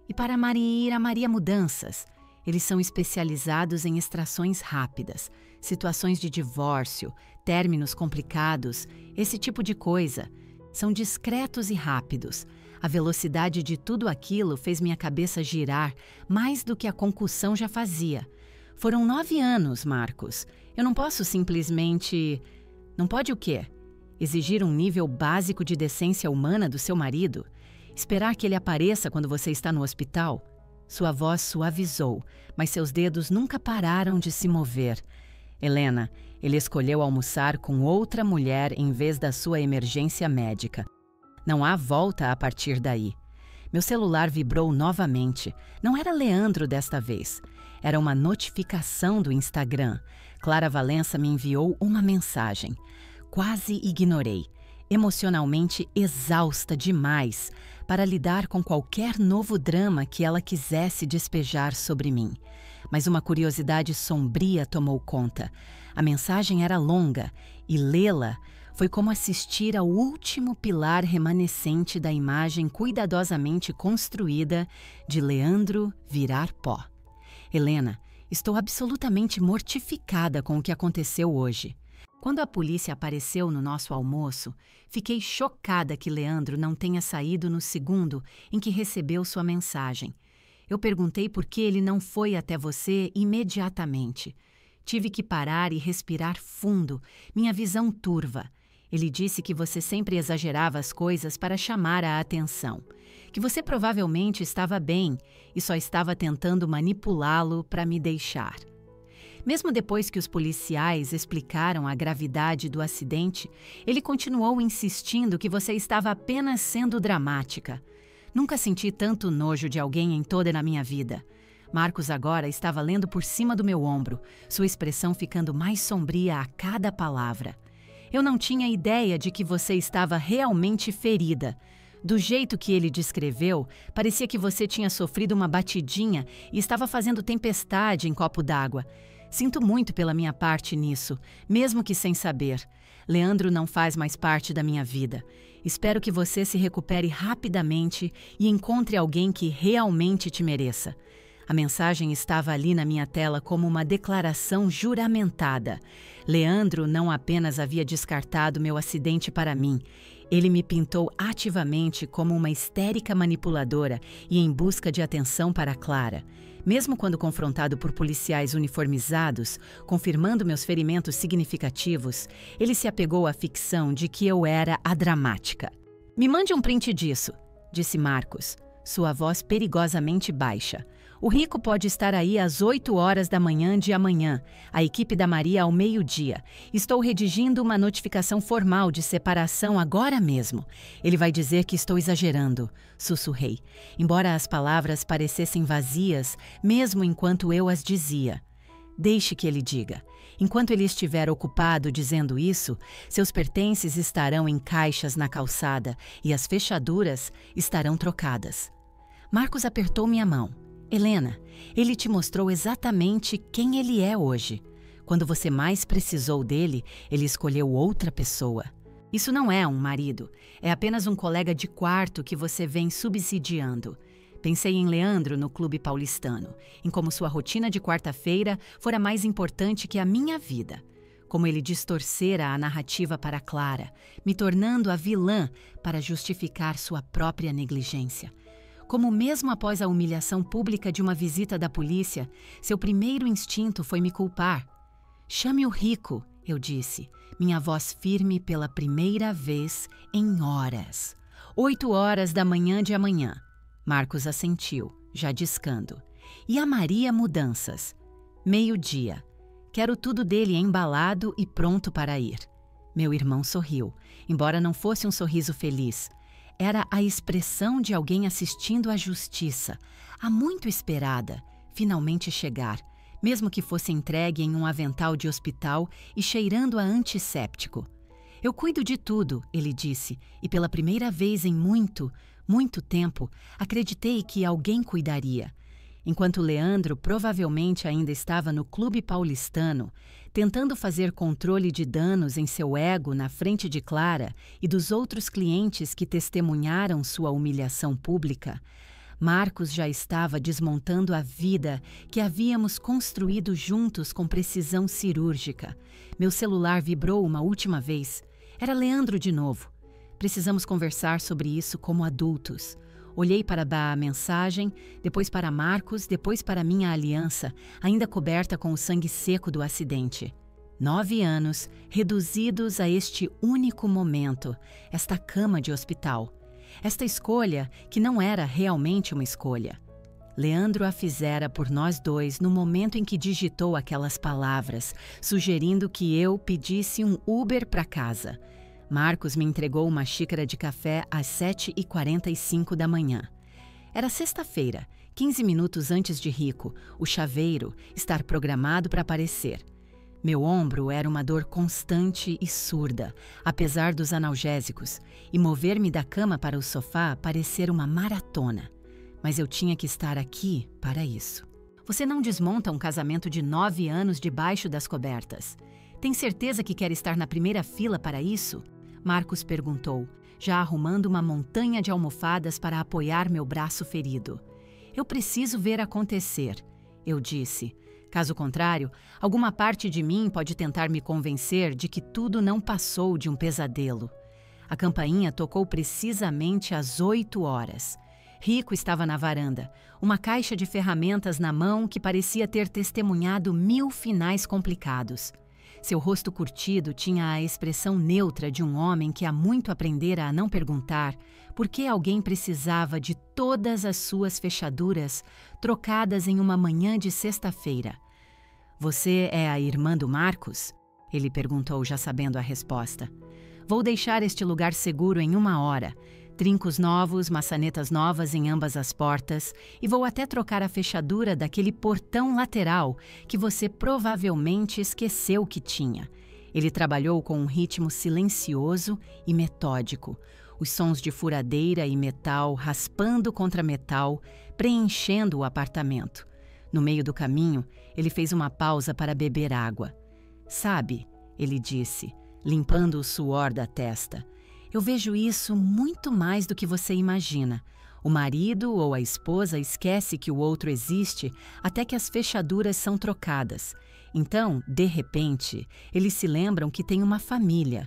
E para ir a Maria Mudanças. Eles são especializados em extrações rápidas, situações de divórcio, términos complicados, esse tipo de coisa. São discretos e rápidos. A velocidade de tudo aquilo fez minha cabeça girar mais do que a concussão já fazia. Foram 9 anos, Marcos. Eu não posso simplesmente... Não pode o quê? Exigir um nível básico de decência humana do seu marido? Esperar que ele apareça quando você está no hospital? Sua voz suavizou, mas seus dedos nunca pararam de se mover. Helena, ele escolheu almoçar com outra mulher em vez da sua emergência médica. Não há volta a partir daí. Meu celular vibrou novamente. Não era Leandro desta vez. Era uma notificação do Instagram. Clara Valença me enviou uma mensagem. Quase ignorei. Emocionalmente exausta demais. para lidar com qualquer novo drama que ela quisesse despejar sobre mim. Mas uma curiosidade sombria tomou conta. A mensagem era longa e lê-la foi como assistir ao último pilar remanescente da imagem cuidadosamente construída de Leandro virar pó. Helena, estou absolutamente mortificada com o que aconteceu hoje. Quando a polícia apareceu no nosso almoço, fiquei chocada que Leandro não tenha saído no segundo em que recebeu sua mensagem. Eu perguntei por que ele não foi até você imediatamente. Tive que parar e respirar fundo, minha visão turva. Ele disse que você sempre exagerava as coisas para chamar a atenção, que você provavelmente estava bem e só estava tentando manipulá-lo para me deixar. Mesmo depois que os policiais explicaram a gravidade do acidente, ele continuou insistindo que você estava apenas sendo dramática. Nunca senti tanto nojo de alguém em toda a minha vida. Marcos agora estava lendo por cima do meu ombro, sua expressão ficando mais sombria a cada palavra. Eu não tinha ideia de que você estava realmente ferida. Do jeito que ele descreveu, parecia que você tinha sofrido uma batidinha e estava fazendo tempestade em copo d'água. Sinto muito pela minha parte nisso, mesmo que sem saber. Leandro não faz mais parte da minha vida. Espero que você se recupere rapidamente e encontre alguém que realmente te mereça. A mensagem estava ali na minha tela como uma declaração juramentada. Leandro não apenas havia descartado meu acidente para mim, ele me pintou ativamente como uma histérica manipuladora e em busca de atenção para Clara. Mesmo quando confrontado por policiais uniformizados, confirmando meus ferimentos significativos, ele se apegou à ficção de que eu era a dramática. "Me mande um print disso", disse Marcos, sua voz perigosamente baixa. "O Rico pode estar aí às 8 horas da manhã de amanhã, a equipe da Maria ao meio-dia. Estou redigindo uma notificação formal de separação agora mesmo. Ele vai dizer que estou exagerando", sussurrei, embora as palavras parecessem vazias, mesmo enquanto eu as dizia. Deixe que ele diga. Enquanto ele estiver ocupado dizendo isso, seus pertences estarão em caixas na calçada e as fechaduras estarão trocadas. Marcos apertou minha mão. "Helena, ele te mostrou exatamente quem ele é hoje. Quando você mais precisou dele, ele escolheu outra pessoa. Isso não é um marido, é apenas um colega de quarto que você vem subsidiando." Pensei em Leandro no clube paulistano, em como sua rotina de quarta-feira fora mais importante que a minha vida. Como ele distorcera a narrativa para Clara, me tornando a vilã para justificar sua própria negligência. Como mesmo após a humilhação pública de uma visita da polícia, seu primeiro instinto foi me culpar. "Chame o Rico", eu disse, minha voz firme pela primeira vez em horas. 8 horas da manhã de amanhã. Marcos assentiu, já discando. "E a Maria Mudanças?" 12h. "Quero tudo dele embalado e pronto para ir." Meu irmão sorriu, embora não fosse um sorriso feliz. Era a expressão de alguém assistindo à justiça, a muito esperada, finalmente chegar, mesmo que fosse entregue em um avental de hospital e cheirando a antisséptico. "Eu cuido de tudo", ele disse, e pela primeira vez em muito tempo, acreditei que alguém cuidaria. Enquanto Leandro provavelmente ainda estava no clube paulistano, tentando fazer controle de danos em seu ego na frente de Clara e dos outros clientes que testemunharam sua humilhação pública, Marcos já estava desmontando a vida que havíamos construído juntos com precisão cirúrgica. Meu celular vibrou uma última vez. Era Leandro de novo. Precisamos conversar sobre isso como adultos. Olhei para a mensagem, depois para Marcos, depois para minha aliança, ainda coberta com o sangue seco do acidente. 9 anos, reduzidos a este único momento, esta cama de hospital. Esta escolha que não era realmente uma escolha. Leandro a fizera por nós dois no momento em que digitou aquelas palavras, sugerindo que eu pedisse um Uber para casa. Marcos me entregou uma xícara de café às 7h45 da manhã. Era sexta-feira, 15 minutos antes de Rico, o chaveiro, estar programado para aparecer. Meu ombro era uma dor constante e surda, apesar dos analgésicos, e mover-me da cama para o sofá parecia uma maratona. Mas eu tinha que estar aqui para isso. Você não desmonta um casamento de 9 anos debaixo das cobertas. Tem certeza que quer estar na primeira fila para isso? Marcos perguntou, já arrumando uma montanha de almofadas para apoiar meu braço ferido. Eu preciso ver acontecer, eu disse. Caso contrário, alguma parte de mim pode tentar me convencer de que tudo não passou de um pesadelo. A campainha tocou precisamente às 8 horas. Rico estava na varanda, uma caixa de ferramentas na mão que parecia ter testemunhado 1000 finais complicados. Seu rosto curtido tinha a expressão neutra de um homem que há muito aprendera a não perguntar por que alguém precisava de todas as suas fechaduras trocadas em uma manhã de sexta-feira. Você é a irmã do Marcos? Ele perguntou, já sabendo a resposta. Vou deixar este lugar seguro em 1 hora. Trincos novos, maçanetas novas em ambas as portas e vou até trocar a fechadura daquele portão lateral que você provavelmente esqueceu que tinha. Ele trabalhou com um ritmo silencioso e metódico, os sons de furadeira e metal raspando contra metal, preenchendo o apartamento. No meio do caminho, ele fez uma pausa para beber água. Sabe, ele disse, limpando o suor da testa, eu vejo isso muito mais do que você imagina. O marido ou a esposa esquece que o outro existe até que as fechaduras são trocadas. Então, de repente, eles se lembram que tem uma família.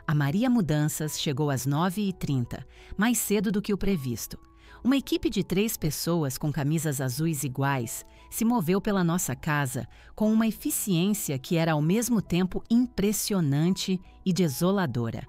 A Maria Mudanças chegou às 9h30, mais cedo do que o previsto. Uma equipe de 3 pessoas com camisas azuis iguais se moveu pela nossa casa com uma eficiência que era ao mesmo tempo impressionante e desoladora.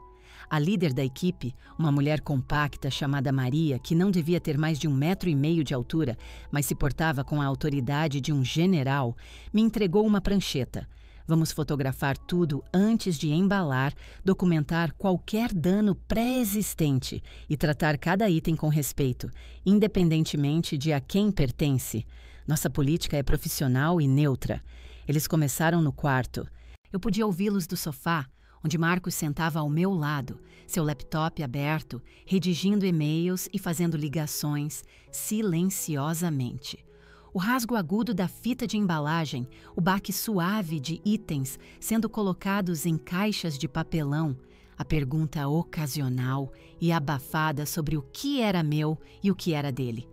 A líder da equipe, uma mulher compacta chamada Maria, que não devia ter mais de 1,5 metro de altura, mas se portava com a autoridade de um general, me entregou uma prancheta. Vamos fotografar tudo antes de embalar, documentar qualquer dano pré-existente e tratar cada item com respeito, independentemente de a quem pertence. Nossa política é profissional e neutra. Eles começaram no quarto. Eu podia ouvi-los do sofá, onde Marcos sentava ao meu lado, seu laptop aberto, redigindo e-mails e fazendo ligações silenciosamente. O rasgo agudo da fita de embalagem, o baque suave de itens sendo colocados em caixas de papelão, a pergunta ocasional e abafada sobre o que era meu e o que era dele.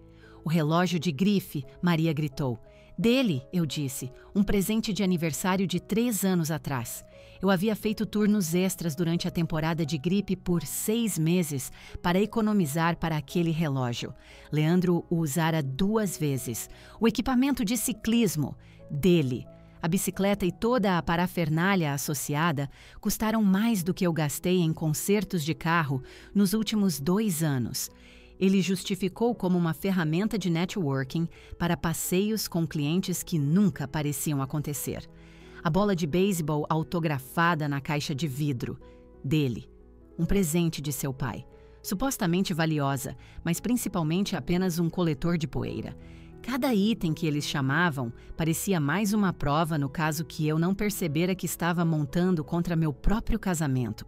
O relógio de grife, Maria gritou. Dele, eu disse, um presente de aniversário de 3 anos atrás. Eu havia feito turnos extras durante a temporada de gripe por 6 meses para economizar para aquele relógio. Leandro o usara 2 vezes. O equipamento de ciclismo, dele. A bicicleta e toda a parafernália associada custaram mais do que eu gastei em consertos de carro nos últimos 2 anos. Ele justificou como uma ferramenta de networking para passeios com clientes que nunca pareciam acontecer. A bola de beisebol autografada na caixa de vidro, dele. Um presente de seu pai. Supostamente valiosa, mas principalmente apenas um coletor de poeira. Cada item que eles chamavam parecia mais uma prova no caso que eu não percebera que estava montando contra meu próprio casamento.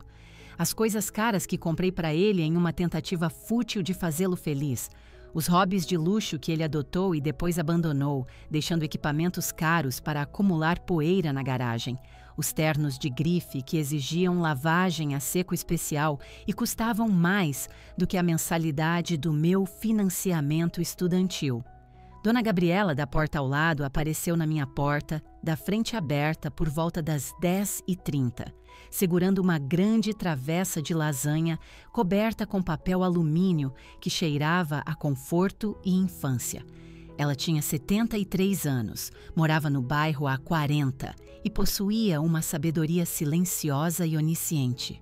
As coisas caras que comprei para ele em uma tentativa fútil de fazê-lo feliz. Os hobbies de luxo que ele adotou e depois abandonou, deixando equipamentos caros para acumular poeira na garagem. Os ternos de grife que exigiam lavagem a seco especial e custavam mais do que a mensalidade do meu financiamento estudantil. Dona Gabriela, da porta ao lado, apareceu na minha porta, da frente aberta, por volta das 10h30, segurando uma grande travessa de lasanha coberta com papel alumínio que cheirava a conforto e infância. Ela tinha 73 anos, morava no bairro há 40 e possuía uma sabedoria silenciosa e onisciente.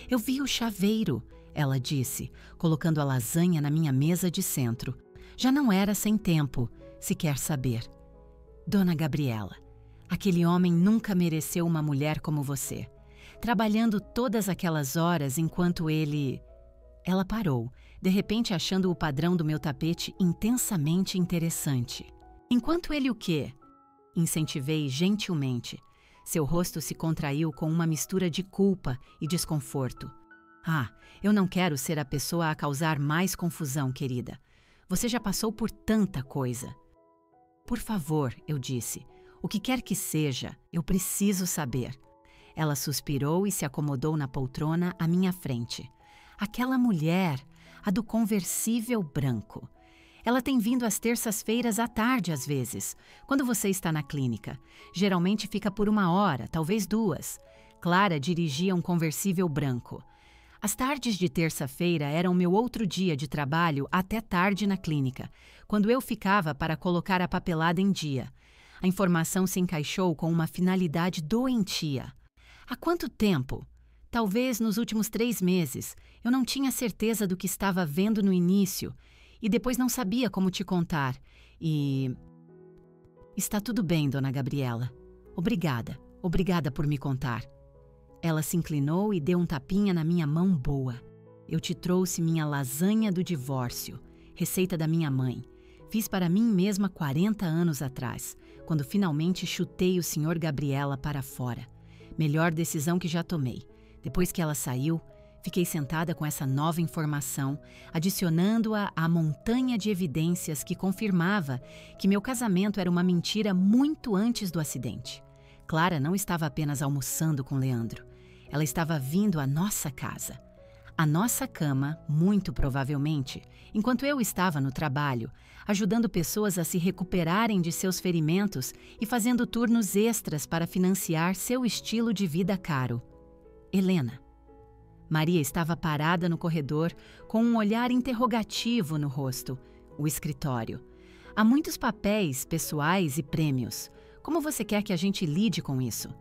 Eu vi o chaveiro, ela disse, colocando a lasanha na minha mesa de centro. Já não era sem tempo, se quer saber. Dona Gabriela, aquele homem nunca mereceu uma mulher como você. Trabalhando todas aquelas horas enquanto ele... Ela parou, de repente achando o padrão do meu tapete intensamente interessante. Enquanto ele o quê? Incentivei gentilmente. Seu rosto se contraiu com uma mistura de culpa e desconforto. Ah, eu não quero ser a pessoa a causar mais confusão, querida. Você já passou por tanta coisa. Por favor, eu disse. O que quer que seja, eu preciso saber. Ela suspirou e se acomodou na poltrona à minha frente. Aquela mulher, a do conversível branco. Ela tem vindo às terças-feiras à tarde, às vezes, quando você está na clínica. Geralmente fica por 1 hora, talvez 2. Clara dirigia um conversível branco. As tardes de terça-feira eram meu outro dia de trabalho até tarde na clínica, quando eu ficava para colocar a papelada em dia. A informação se encaixou com uma finalidade doentia. Há quanto tempo? Talvez nos últimos 3 meses. Eu não tinha certeza do que estava vendo no início e depois não sabia como te contar. Está tudo bem, dona Gabriela. Obrigada. Obrigada por me contar. Ela se inclinou e deu um tapinha na minha mão boa. Eu te trouxe minha lasanha do divórcio, receita da minha mãe. Fiz para mim mesma 40 anos atrás, quando finalmente chutei o Sr. Gabriela para fora. Melhor decisão que já tomei. Depois que ela saiu, fiquei sentada com essa nova informação, adicionando-a à montanha de evidências que confirmava que meu casamento era uma mentira muito antes do acidente. Clara não estava apenas almoçando com Leandro. Ela estava vindo à nossa casa. À nossa cama, muito provavelmente, enquanto eu estava no trabalho, ajudando pessoas a se recuperarem de seus ferimentos e fazendo turnos extras para financiar seu estilo de vida caro. Helena. Maria estava parada no corredor com um olhar interrogativo no rosto. O escritório. Há muitos papéis, pessoais e prêmios. Como você quer que a gente lide com isso?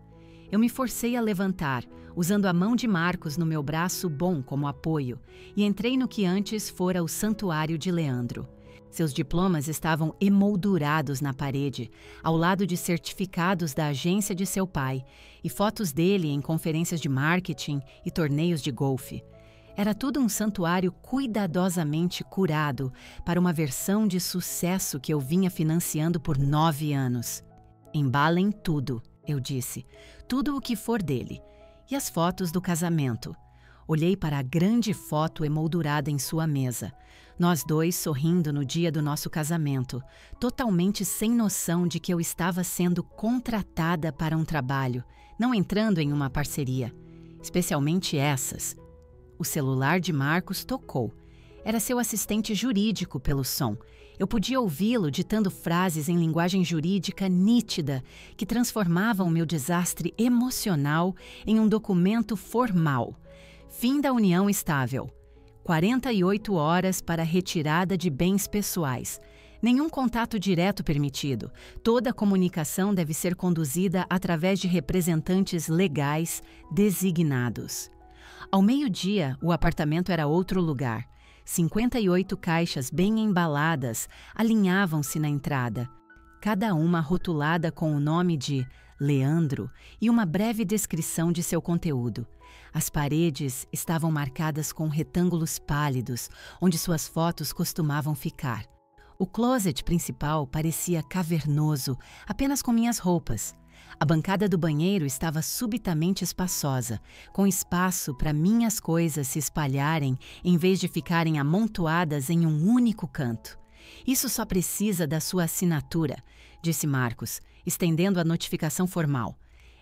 Eu me forcei a levantar, usando a mão de Marcos no meu braço bom como apoio, e entrei no que antes fora o santuário de Leandro. Seus diplomas estavam emoldurados na parede, ao lado de certificados da agência de seu pai, e fotos dele em conferências de marketing e torneios de golfe. Era tudo um santuário cuidadosamente curado para uma versão de sucesso que eu vinha financiando por 9 anos. Embalem tudo, eu disse, tudo o que for dele. E as fotos do casamento. Olhei para a grande foto emoldurada em sua mesa. Nós dois sorrindo no dia do nosso casamento, totalmente sem noção de que eu estava sendo contratada para um trabalho, não entrando em uma parceria. Especialmente essas. O celular de Marcos tocou. Era seu assistente jurídico pelo som. Eu podia ouvi-lo ditando frases em linguagem jurídica nítida que transformavam o meu desastre emocional em um documento formal. Fim da união estável. 48 horas para retirada de bens pessoais. Nenhum contato direto permitido. Toda a comunicação deve ser conduzida através de representantes legais designados. Ao meio-dia, o apartamento era outro lugar. 58 caixas bem embaladas alinhavam-se na entrada, cada uma rotulada com o nome de Leandro e uma breve descrição de seu conteúdo. As paredes estavam marcadas com retângulos pálidos, onde suas fotos costumavam ficar. O closet principal parecia cavernoso, apenas com minhas roupas. A bancada do banheiro estava subitamente espaçosa, com espaço para minhas coisas se espalharem em vez de ficarem amontoadas em um único canto. Isso só precisa da sua assinatura, disse Marcos, estendendo a notificação formal.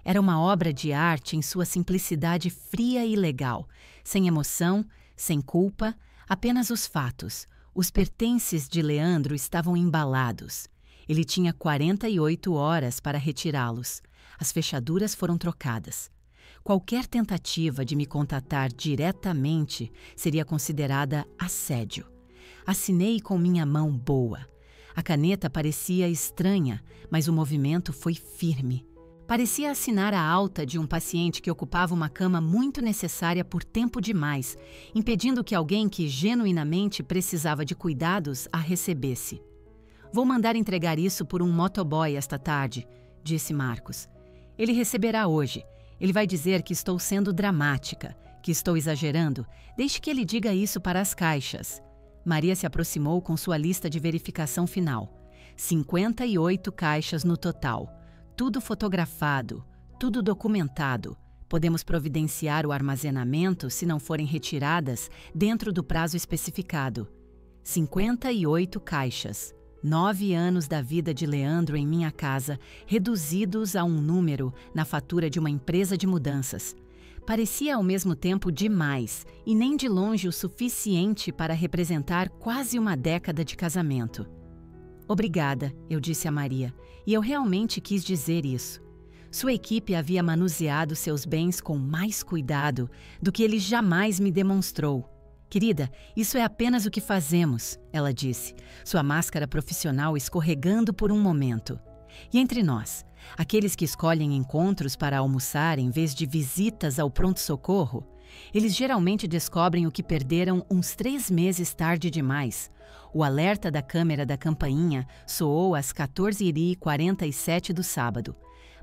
Era uma obra de arte em sua simplicidade fria e legal, sem emoção, sem culpa, apenas os fatos. Os pertences de Leandro estavam embalados. Ele tinha 48 horas para retirá-los. As fechaduras foram trocadas. Qualquer tentativa de me contatar diretamente seria considerada assédio. Assinei com minha mão boa. A caneta parecia estranha, mas o movimento foi firme. Parecia assinar a alta de um paciente que ocupava uma cama muito necessária por tempo demais, impedindo que alguém que genuinamente precisava de cuidados a recebesse. Vou mandar entregar isso por um motoboy esta tarde, disse Marcos. Ele receberá hoje. Ele vai dizer que estou sendo dramática, que estou exagerando. Deixe que ele diga isso para as caixas. Maria se aproximou com sua lista de verificação final. 58 caixas no total. Tudo fotografado, tudo documentado. Podemos providenciar o armazenamento se não forem retiradas dentro do prazo especificado. 58 caixas. 9 anos da vida de Leandro em minha casa, reduzidos a um número na fatura de uma empresa de mudanças. Parecia ao mesmo tempo demais e nem de longe o suficiente para representar quase uma década de casamento. Obrigada, eu disse a Maria, e eu realmente quis dizer isso. Sua equipe havia manuseado seus bens com mais cuidado do que ele jamais me demonstrou. Querida, isso é apenas o que fazemos, ela disse, sua máscara profissional escorregando por um momento. E entre nós, aqueles que escolhem encontros para almoçar em vez de visitas ao pronto-socorro, eles geralmente descobrem o que perderam uns 3 meses tarde demais. O alerta da câmera da campainha soou às 14h47 do sábado.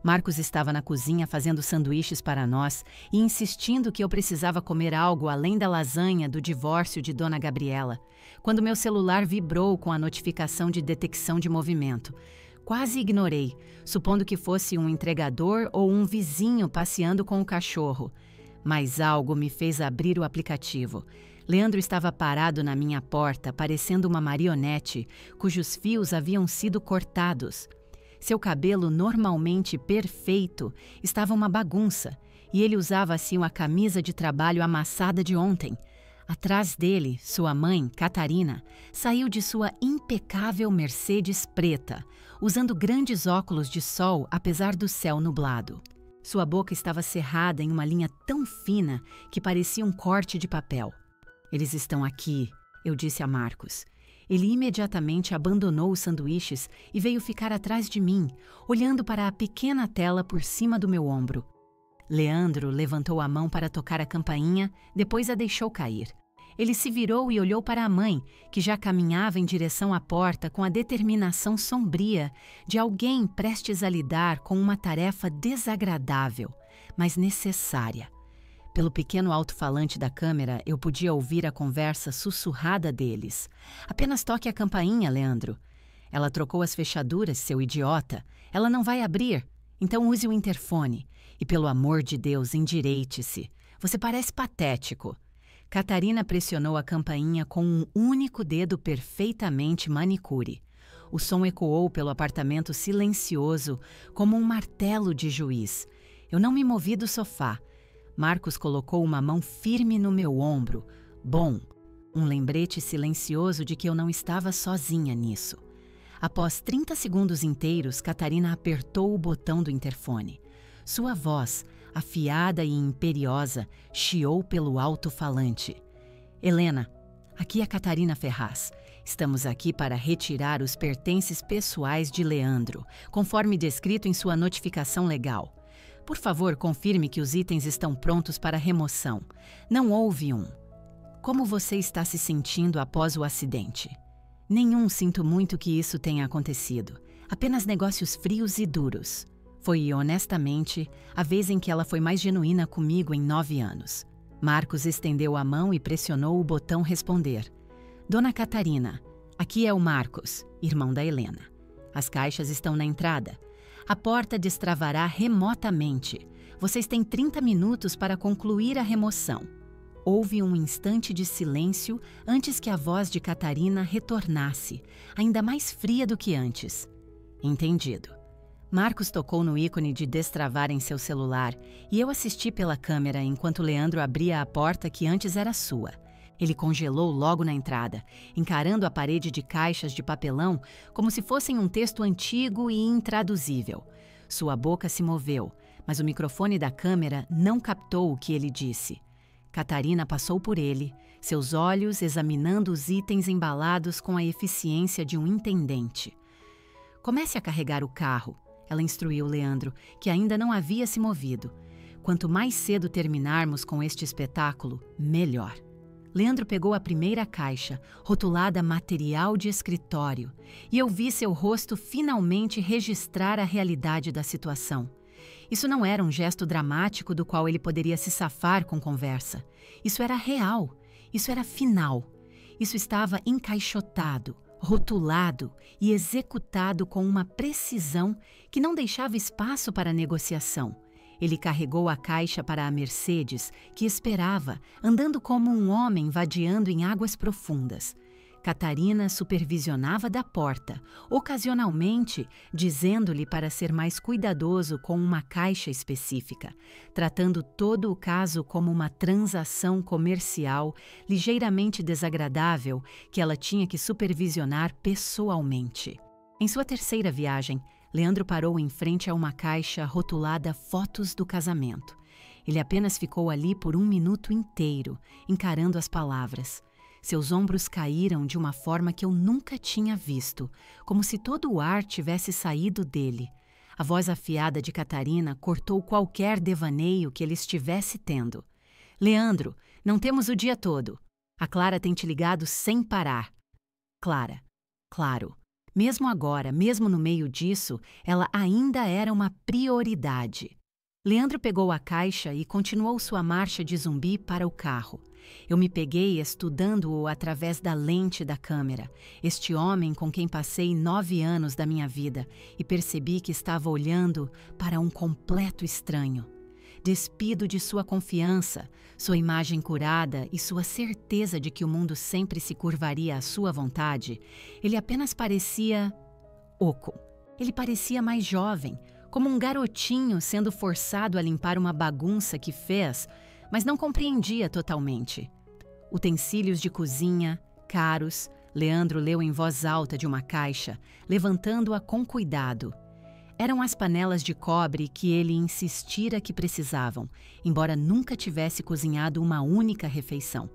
Marcos estava na cozinha fazendo sanduíches para nós e insistindo que eu precisava comer algo além da lasanha do divórcio de Dona Gabriela, quando meu celular vibrou com a notificação de detecção de movimento. Quase ignorei, supondo que fosse um entregador ou um vizinho passeando com o cachorro. Mas algo me fez abrir o aplicativo. Leandro estava parado na minha porta, parecendo uma marionete, cujos fios haviam sido cortados. Seu cabelo, normalmente perfeito, estava uma bagunça, e ele usava assim uma camisa de trabalho amassada de ontem. Atrás dele, sua mãe, Catarina, saiu de sua impecável Mercedes preta, usando grandes óculos de sol apesar do céu nublado. Sua boca estava cerrada em uma linha tão fina que parecia um corte de papel. Eles estão aqui, eu disse a Marcos. Ele imediatamente abandonou os sanduíches e veio ficar atrás de mim, olhando para a pequena tela por cima do meu ombro. Leandro levantou a mão para tocar a campainha, depois a deixou cair. Ele se virou e olhou para a mãe, que já caminhava em direção à porta com a determinação sombria de alguém prestes a lidar com uma tarefa desagradável, mas necessária. Pelo pequeno alto-falante da câmera, eu podia ouvir a conversa sussurrada deles. Apenas toque a campainha, Leandro. Ela trocou as fechaduras, seu idiota. Ela não vai abrir. Então use o interfone. E pelo amor de Deus, endireite-se. Você parece patético. Catarina pressionou a campainha com um único dedo perfeitamente manicure. O som ecoou pelo apartamento silencioso, como um martelo de juiz. Eu não me movi do sofá. Marcos colocou uma mão firme no meu ombro. Bom, um lembrete silencioso de que eu não estava sozinha nisso. Após 30 segundos inteiros, Catarina apertou o botão do interfone. Sua voz, afiada e imperiosa, chiou pelo alto-falante. Helena, aqui é Catarina Ferraz. Estamos aqui para retirar os pertences pessoais de Leandro, conforme descrito em sua notificação legal. Por favor, confirme que os itens estão prontos para remoção. Não houve um. Como você está se sentindo após o acidente? Nenhum, sinto muito que isso tenha acontecido. Apenas negócios frios e duros. Foi, honestamente, a vez em que ela foi mais genuína comigo em 9 anos. Marcos estendeu a mão e pressionou o botão responder. Dona Catarina, aqui é o Marcos, irmão da Helena. As caixas estão na entrada. A porta destravará remotamente. Vocês têm 30 minutos para concluir a remoção. Houve um instante de silêncio antes que a voz de Catarina retornasse, ainda mais fria do que antes. Entendido. Marcos tocou no ícone de destravar em seu celular e eu assisti pela câmera enquanto Leandro abria a porta que antes era sua. Ele congelou logo na entrada, encarando a parede de caixas de papelão como se fossem um texto antigo e intraduzível. Sua boca se moveu, mas o microfone da câmera não captou o que ele disse. Catarina passou por ele, seus olhos examinando os itens embalados com a eficiência de um intendente. Comece a carregar o carro, ela instruiu Leandro, que ainda não havia se movido. Quanto mais cedo terminarmos com este espetáculo, melhor. Leandro pegou a primeira caixa, rotulada material de escritório, e eu vi seu rosto finalmente registrar a realidade da situação. Isso não era um gesto dramático do qual ele poderia se safar com conversa. Isso era real, isso era final. Isso estava encaixotado, rotulado e executado com uma precisão que não deixava espaço para negociação. Ele carregou a caixa para a Mercedes, que esperava, andando como um homem vadeando em águas profundas. Catarina supervisionava da porta, ocasionalmente dizendo-lhe para ser mais cuidadoso com uma caixa específica, tratando todo o caso como uma transação comercial ligeiramente desagradável que ela tinha que supervisionar pessoalmente. Em sua terceira viagem, Leandro parou em frente a uma caixa rotulada Fotos do Casamento. Ele apenas ficou ali por 1 minuto inteiro, encarando as palavras. Seus ombros caíram de uma forma que eu nunca tinha visto, como se todo o ar tivesse saído dele. A voz afiada de Catarina cortou qualquer devaneio que ele estivesse tendo. Leandro, não temos o dia todo. A Clara tem te ligado sem parar. Clara. Claro. Mesmo agora, mesmo no meio disso, ela ainda era uma prioridade. Leandro pegou a caixa e continuou sua marcha de zumbi para o carro. Eu me peguei estudando-o através da lente da câmera, este homem com quem passei 9 anos da minha vida, e percebi que estava olhando para um completo estranho. Despido de sua confiança, sua imagem curada e sua certeza de que o mundo sempre se curvaria à sua vontade, ele apenas parecia oco. Ele parecia mais jovem, como um garotinho sendo forçado a limpar uma bagunça que fez, mas não compreendia totalmente. Utensílios de cozinha, caros, Leandro leu em voz alta de uma caixa, levantando-a com cuidado. Eram as panelas de cobre que ele insistira que precisavam, embora nunca tivesse cozinhado uma única refeição.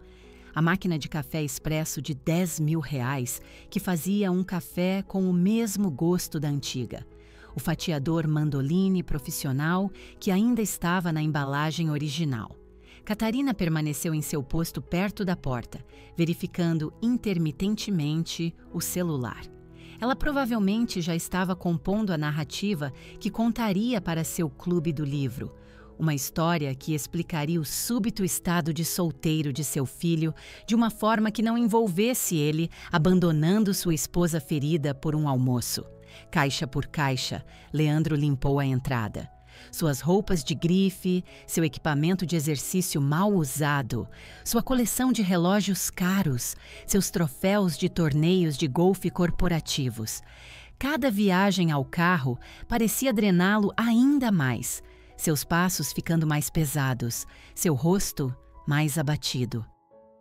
A máquina de café expresso de R$10.000, que fazia um café com o mesmo gosto da antiga. O fatiador Mandoline profissional, que ainda estava na embalagem original. Catarina permaneceu em seu posto perto da porta, verificando intermitentemente o celular. Ela provavelmente já estava compondo a narrativa que contaria para seu clube do livro. Uma história que explicaria o súbito estado de solteiro de seu filho de uma forma que não envolvesse ele abandonando sua esposa ferida por um almoço. Caixa por caixa, Leandro limpou a entrada. Suas roupas de grife, seu equipamento de exercício mal usado, sua coleção de relógios caros, seus troféus de torneios de golfe corporativos. Cada viagem ao carro parecia drená-lo ainda mais, seus passos ficando mais pesados, seu rosto mais abatido.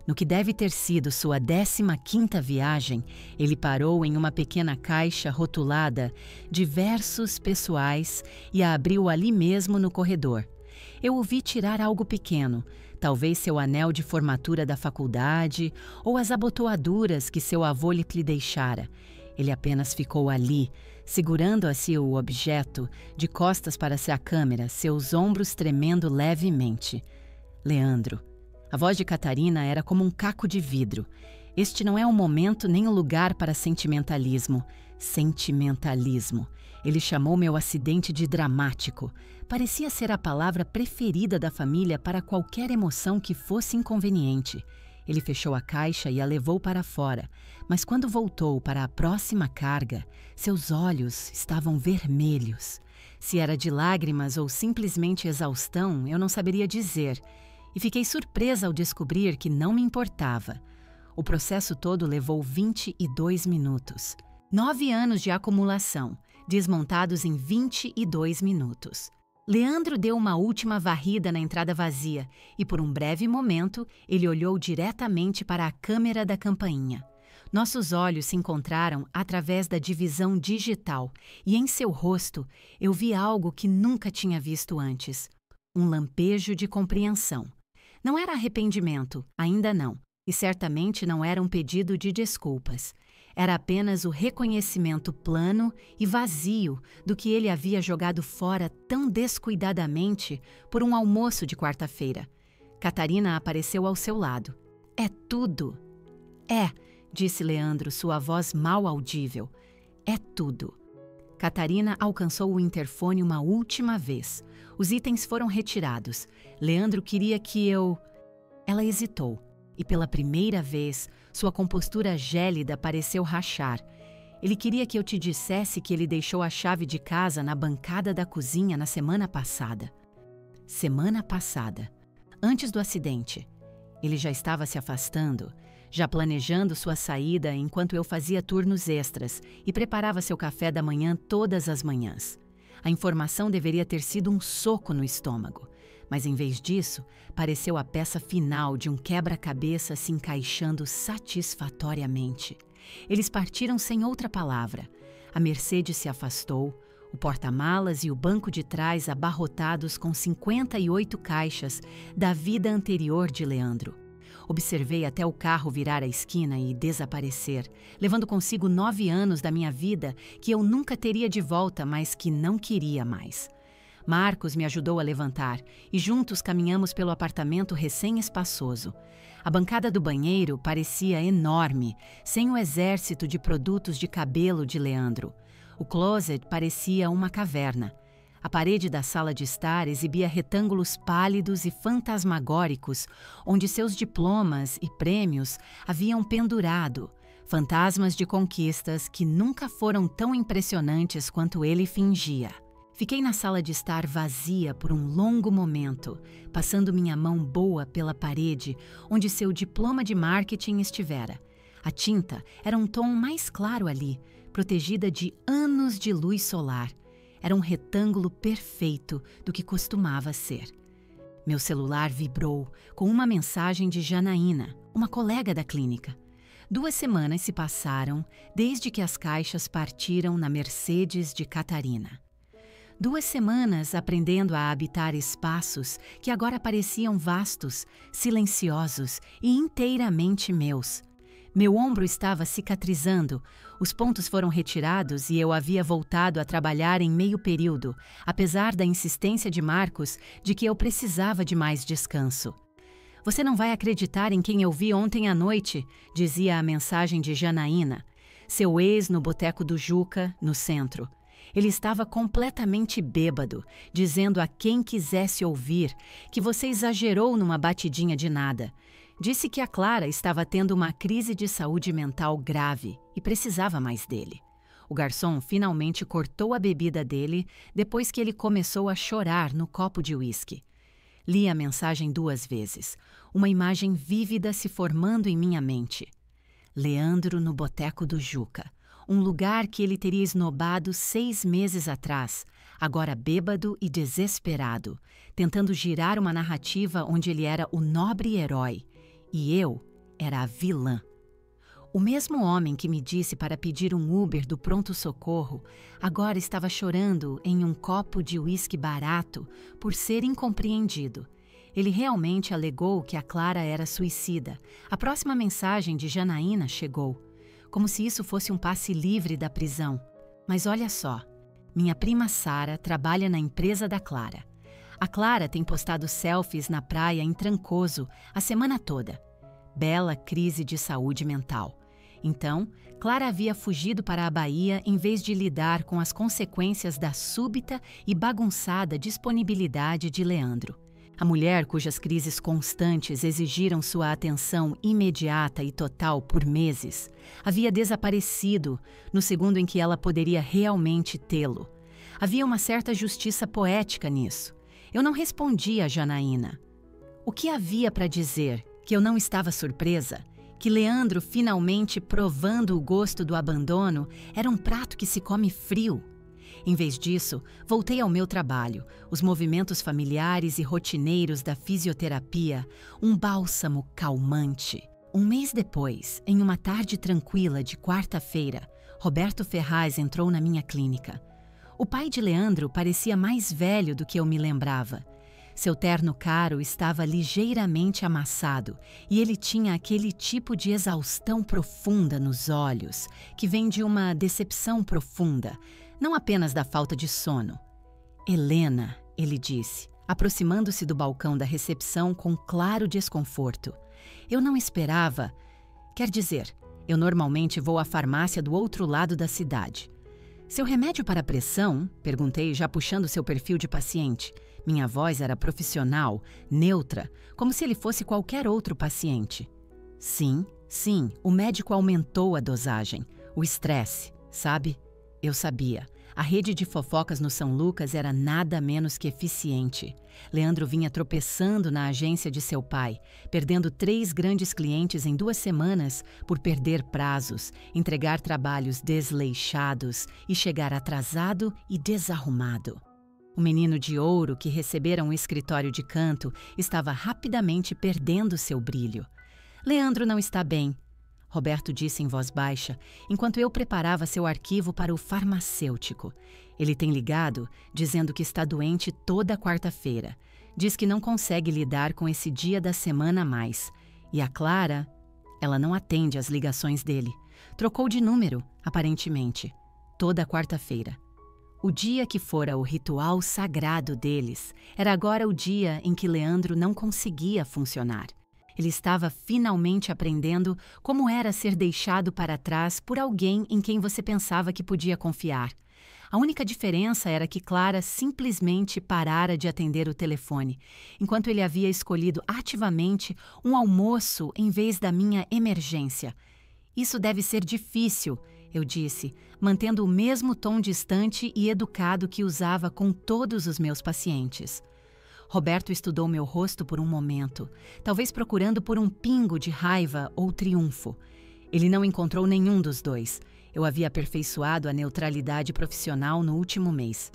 No que deve ter sido sua 15ª viagem, ele parou em uma pequena caixa rotulada Diversos Pessoais e a abriu ali mesmo no corredor. Eu o vi tirar algo pequeno, talvez seu anel de formatura da faculdade ou as abotoaduras que seu avô lhe deixara. Ele apenas ficou ali, segurando a si o objeto, de costas para a câmera, seus ombros tremendo levemente. Leandro. A voz de Catarina era como um caco de vidro. Este não é o momento nem o lugar para sentimentalismo. Sentimentalismo. Ele chamou meu acidente de dramático. Parecia ser a palavra preferida da família para qualquer emoção que fosse inconveniente. Ele fechou a caixa e a levou para fora, mas quando voltou para a próxima carga, seus olhos estavam vermelhos. Se era de lágrimas ou simplesmente exaustão, eu não saberia dizer. E fiquei surpresa ao descobrir que não me importava. O processo todo levou 22 minutos. 9 anos de acumulação, desmontados em 22 minutos. Leandro deu uma última varrida na entrada vazia e, por um breve momento, ele olhou diretamente para a câmera da campainha. Nossos olhos se encontraram através da divisão digital e, em seu rosto, eu vi algo que nunca tinha visto antes. Um lampejo de compreensão. Não era arrependimento, ainda não, e certamente não era um pedido de desculpas. Era apenas o reconhecimento plano e vazio do que ele havia jogado fora tão descuidadamente por um almoço de quarta-feira. Catarina apareceu ao seu lado. É tudo. É, disse Leandro, sua voz mal audível. É tudo. Catarina alcançou o interfone uma última vez. Os itens foram retirados. Leandro queria que eu... Ela hesitou, e pela primeira vez, sua compostura gélida pareceu rachar. Ele queria que eu te dissesse que ele deixou a chave de casa na bancada da cozinha na semana passada. semana passada, antes do acidente. Ele já estava se afastando, já planejando sua saída enquanto eu fazia turnos extras e preparava seu café da manhã todas as manhãs. A informação deveria ter sido um soco no estômago, mas em vez disso, pareceu a peça final de um quebra-cabeça se encaixando satisfatoriamente. Eles partiram sem outra palavra. A Mercedes se afastou, o porta-malas e o banco de trás abarrotados com 58 caixas da vida anterior de Leandro. Observei até o carro virar a esquina e desaparecer, levando consigo 9 anos da minha vida que eu nunca teria de volta, mas que não queria mais. Marcos me ajudou a levantar e juntos caminhamos pelo apartamento recém-espaçoso. A bancada do banheiro parecia enorme, sem o exército de produtos de cabelo de Leandro. O closet parecia uma caverna. A parede da sala de estar exibia retângulos pálidos e fantasmagóricos, onde seus diplomas e prêmios haviam pendurado, fantasmas de conquistas que nunca foram tão impressionantes quanto ele fingia. Fiquei na sala de estar vazia por um longo momento, passando minha mão boa pela parede onde seu diploma de marketing estivera. A tinta era um tom mais claro ali, protegida de anos de luz solar. Era um retângulo perfeito do que costumava ser. Meu celular vibrou com uma mensagem de Janaína, uma colega da clínica. 2 semanas se passaram desde que as caixas partiram na Mercedes de Catarina. 2 semanas aprendendo a habitar espaços que agora pareciam vastos, silenciosos e inteiramente meus. Meu ombro estava cicatrizando, os pontos foram retirados e eu havia voltado a trabalhar em meio período, apesar da insistência de Marcos de que eu precisava de mais descanso. Você não vai acreditar em quem eu vi ontem à noite, dizia a mensagem de Janaína, seu ex no boteco do Juca, no centro. Ele estava completamente bêbado, dizendo a quem quisesse ouvir que você exagerou numa batidinha de nada. Disse que a Clara estava tendo uma crise de saúde mental grave e precisava mais dele. O garçom finalmente cortou a bebida dele depois que ele começou a chorar no copo de uísque. Li a mensagem 2 vezes, uma imagem vívida se formando em minha mente. Leandro no boteco do Juca, um lugar que ele teria esnobado 6 meses atrás, agora bêbado e desesperado, tentando girar uma narrativa onde ele era o nobre herói. E eu era a vilã. O mesmo homem que me disse para pedir um Uber do pronto-socorro agora estava chorando em um copo de uísque barato por ser incompreendido. Ele realmente alegou que a Clara era suicida. A próxima mensagem de Janaína chegou, como se isso fosse um passe livre da prisão. Mas olha só, minha prima Sara trabalha na empresa da Clara. A Clara tem postado selfies na praia em Trancoso a semana toda. Bela crise de saúde mental. Então, Clara havia fugido para a Bahia em vez de lidar com as consequências da súbita e bagunçada disponibilidade de Leandro. A mulher cujas crises constantes exigiram sua atenção imediata e total por meses, havia desaparecido no segundo em que ela poderia realmente tê-lo. Havia uma certa justiça poética nisso. Eu não respondi a Janaína. O que havia para dizer? Que eu não estava surpresa? Que Leandro, finalmente provando o gosto do abandono, era um prato que se come frio? Em vez disso, voltei ao meu trabalho, os movimentos familiares e rotineiros da fisioterapia, um bálsamo calmante. 1 mês depois, em uma tarde tranquila de quarta-feira, Roberto Ferraz entrou na minha clínica. O pai de Leandro parecia mais velho do que eu me lembrava. Seu terno caro estava ligeiramente amassado e ele tinha aquele tipo de exaustão profunda nos olhos, que vem de uma decepção profunda, não apenas da falta de sono. Helena, ele disse, aproximando-se do balcão da recepção com claro desconforto. Eu não esperava. Quer dizer, eu normalmente vou à farmácia do outro lado da cidade. Seu remédio para a pressão? Perguntei, já puxando seu perfil de paciente. Minha voz era profissional, neutra, como se ele fosse qualquer outro paciente. Sim, o médico aumentou a dosagem. O estresse, sabe? Eu sabia. A rede de fofocas no São Lucas era nada menos que eficiente. Leandro vinha tropeçando na agência de seu pai, perdendo 3 grandes clientes em 2 semanas por perder prazos, entregar trabalhos desleixados e chegar atrasado e desarrumado. O menino de ouro que recebera um escritório de canto estava rapidamente perdendo seu brilho. Leandro não está bem, Roberto disse em voz baixa, enquanto eu preparava seu arquivo para o farmacêutico. Ele tem ligado, dizendo que está doente toda quarta-feira. Diz que não consegue lidar com esse dia da semana a mais. E a Clara, ela não atende às ligações dele. Trocou de número, aparentemente. Toda quarta-feira. O dia que fora o ritual sagrado deles, era agora o dia em que Leandro não conseguia funcionar. Ele estava finalmente aprendendo como era ser deixado para trás por alguém em quem você pensava que podia confiar. A única diferença era que Clara simplesmente parara de atender o telefone, enquanto ele havia escolhido ativamente um almoço em vez da minha emergência. Isso deve ser difícil, eu disse, mantendo o mesmo tom distante e educado que usava com todos os meus pacientes. Roberto estudou meu rosto por um momento, talvez procurando por um pingo de raiva ou triunfo. Ele não encontrou nenhum dos dois. Eu havia aperfeiçoado a neutralidade profissional no último mês.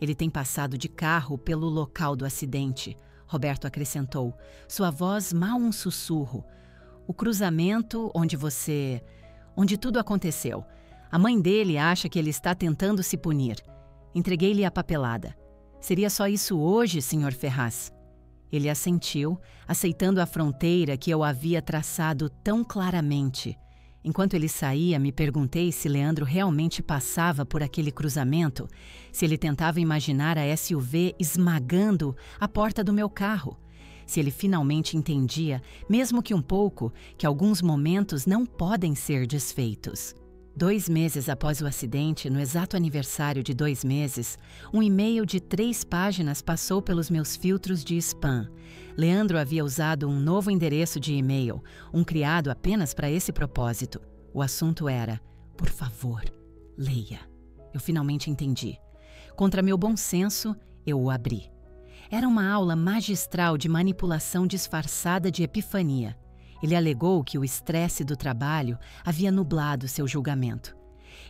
Ele tem passado de carro pelo local do acidente, Roberto acrescentou, sua voz mal um sussurro. O cruzamento onde tudo aconteceu. A mãe dele acha que ele está tentando se punir. Entreguei-lhe a papelada. Seria só isso hoje, Sr. Ferraz? Ele assentiu, aceitando a fronteira que eu havia traçado tão claramente. Enquanto ele saía, me perguntei se Leandro realmente passava por aquele cruzamento, se ele tentava imaginar a SUV esmagando a porta do meu carro, se ele finalmente entendia, mesmo que um pouco, que alguns momentos não podem ser desfeitos. 2 meses após o acidente, no exato aniversário de 2 meses, um e-mail de 3 páginas passou pelos meus filtros de spam. Leandro havia usado um novo endereço de e-mail, um criado apenas para esse propósito. O assunto era, por favor, leia. Eu finalmente entendi. Contra meu bom senso, eu o abri. Era uma aula magistral de manipulação disfarçada de epifania. Ele alegou que o estresse do trabalho havia nublado seu julgamento.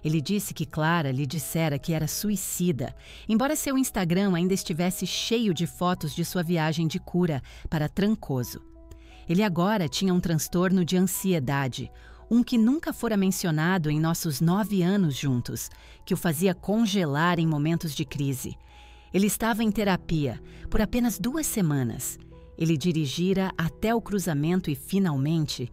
Ele disse que Clara lhe dissera que era suicida, embora seu Instagram ainda estivesse cheio de fotos de sua viagem de cura para Trancoso. Ele agora tinha um transtorno de ansiedade, um que nunca fora mencionado em nossos 9 anos juntos, que o fazia congelar em momentos de crise. Ele estava em terapia por apenas 2 semanas. Ele dirigira até o cruzamento e finalmente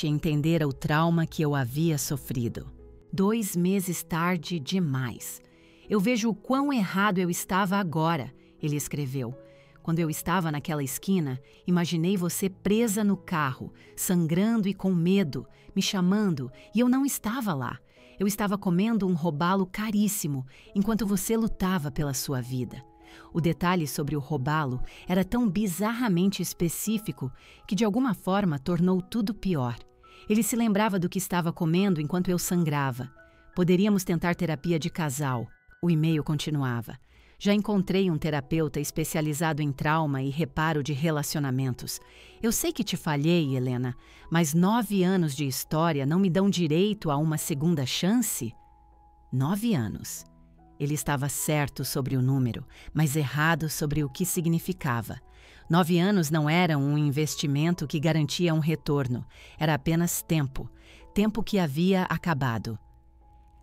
entendera o trauma que eu havia sofrido. 2 meses tarde demais. Eu vejo o quão errado eu estava agora, ele escreveu. Quando eu estava naquela esquina, imaginei você presa no carro, sangrando e com medo, me chamando, e eu não estava lá. Eu estava comendo um robalo caríssimo, enquanto você lutava pela sua vida. O detalhe sobre o robalo era tão bizarramente específico que de alguma forma tornou tudo pior. Ele se lembrava do que estava comendo enquanto eu sangrava. Poderíamos tentar terapia de casal. O e-mail continuava. Já encontrei um terapeuta especializado em trauma e reparo de relacionamentos. Eu sei que te falhei, Helena, mas 9 anos de história não me dão direito a uma segunda chance? 9 anos. Ele estava certo sobre o número, mas errado sobre o que significava. 9 anos não eram um investimento que garantia um retorno. Era apenas tempo. Tempo que havia acabado.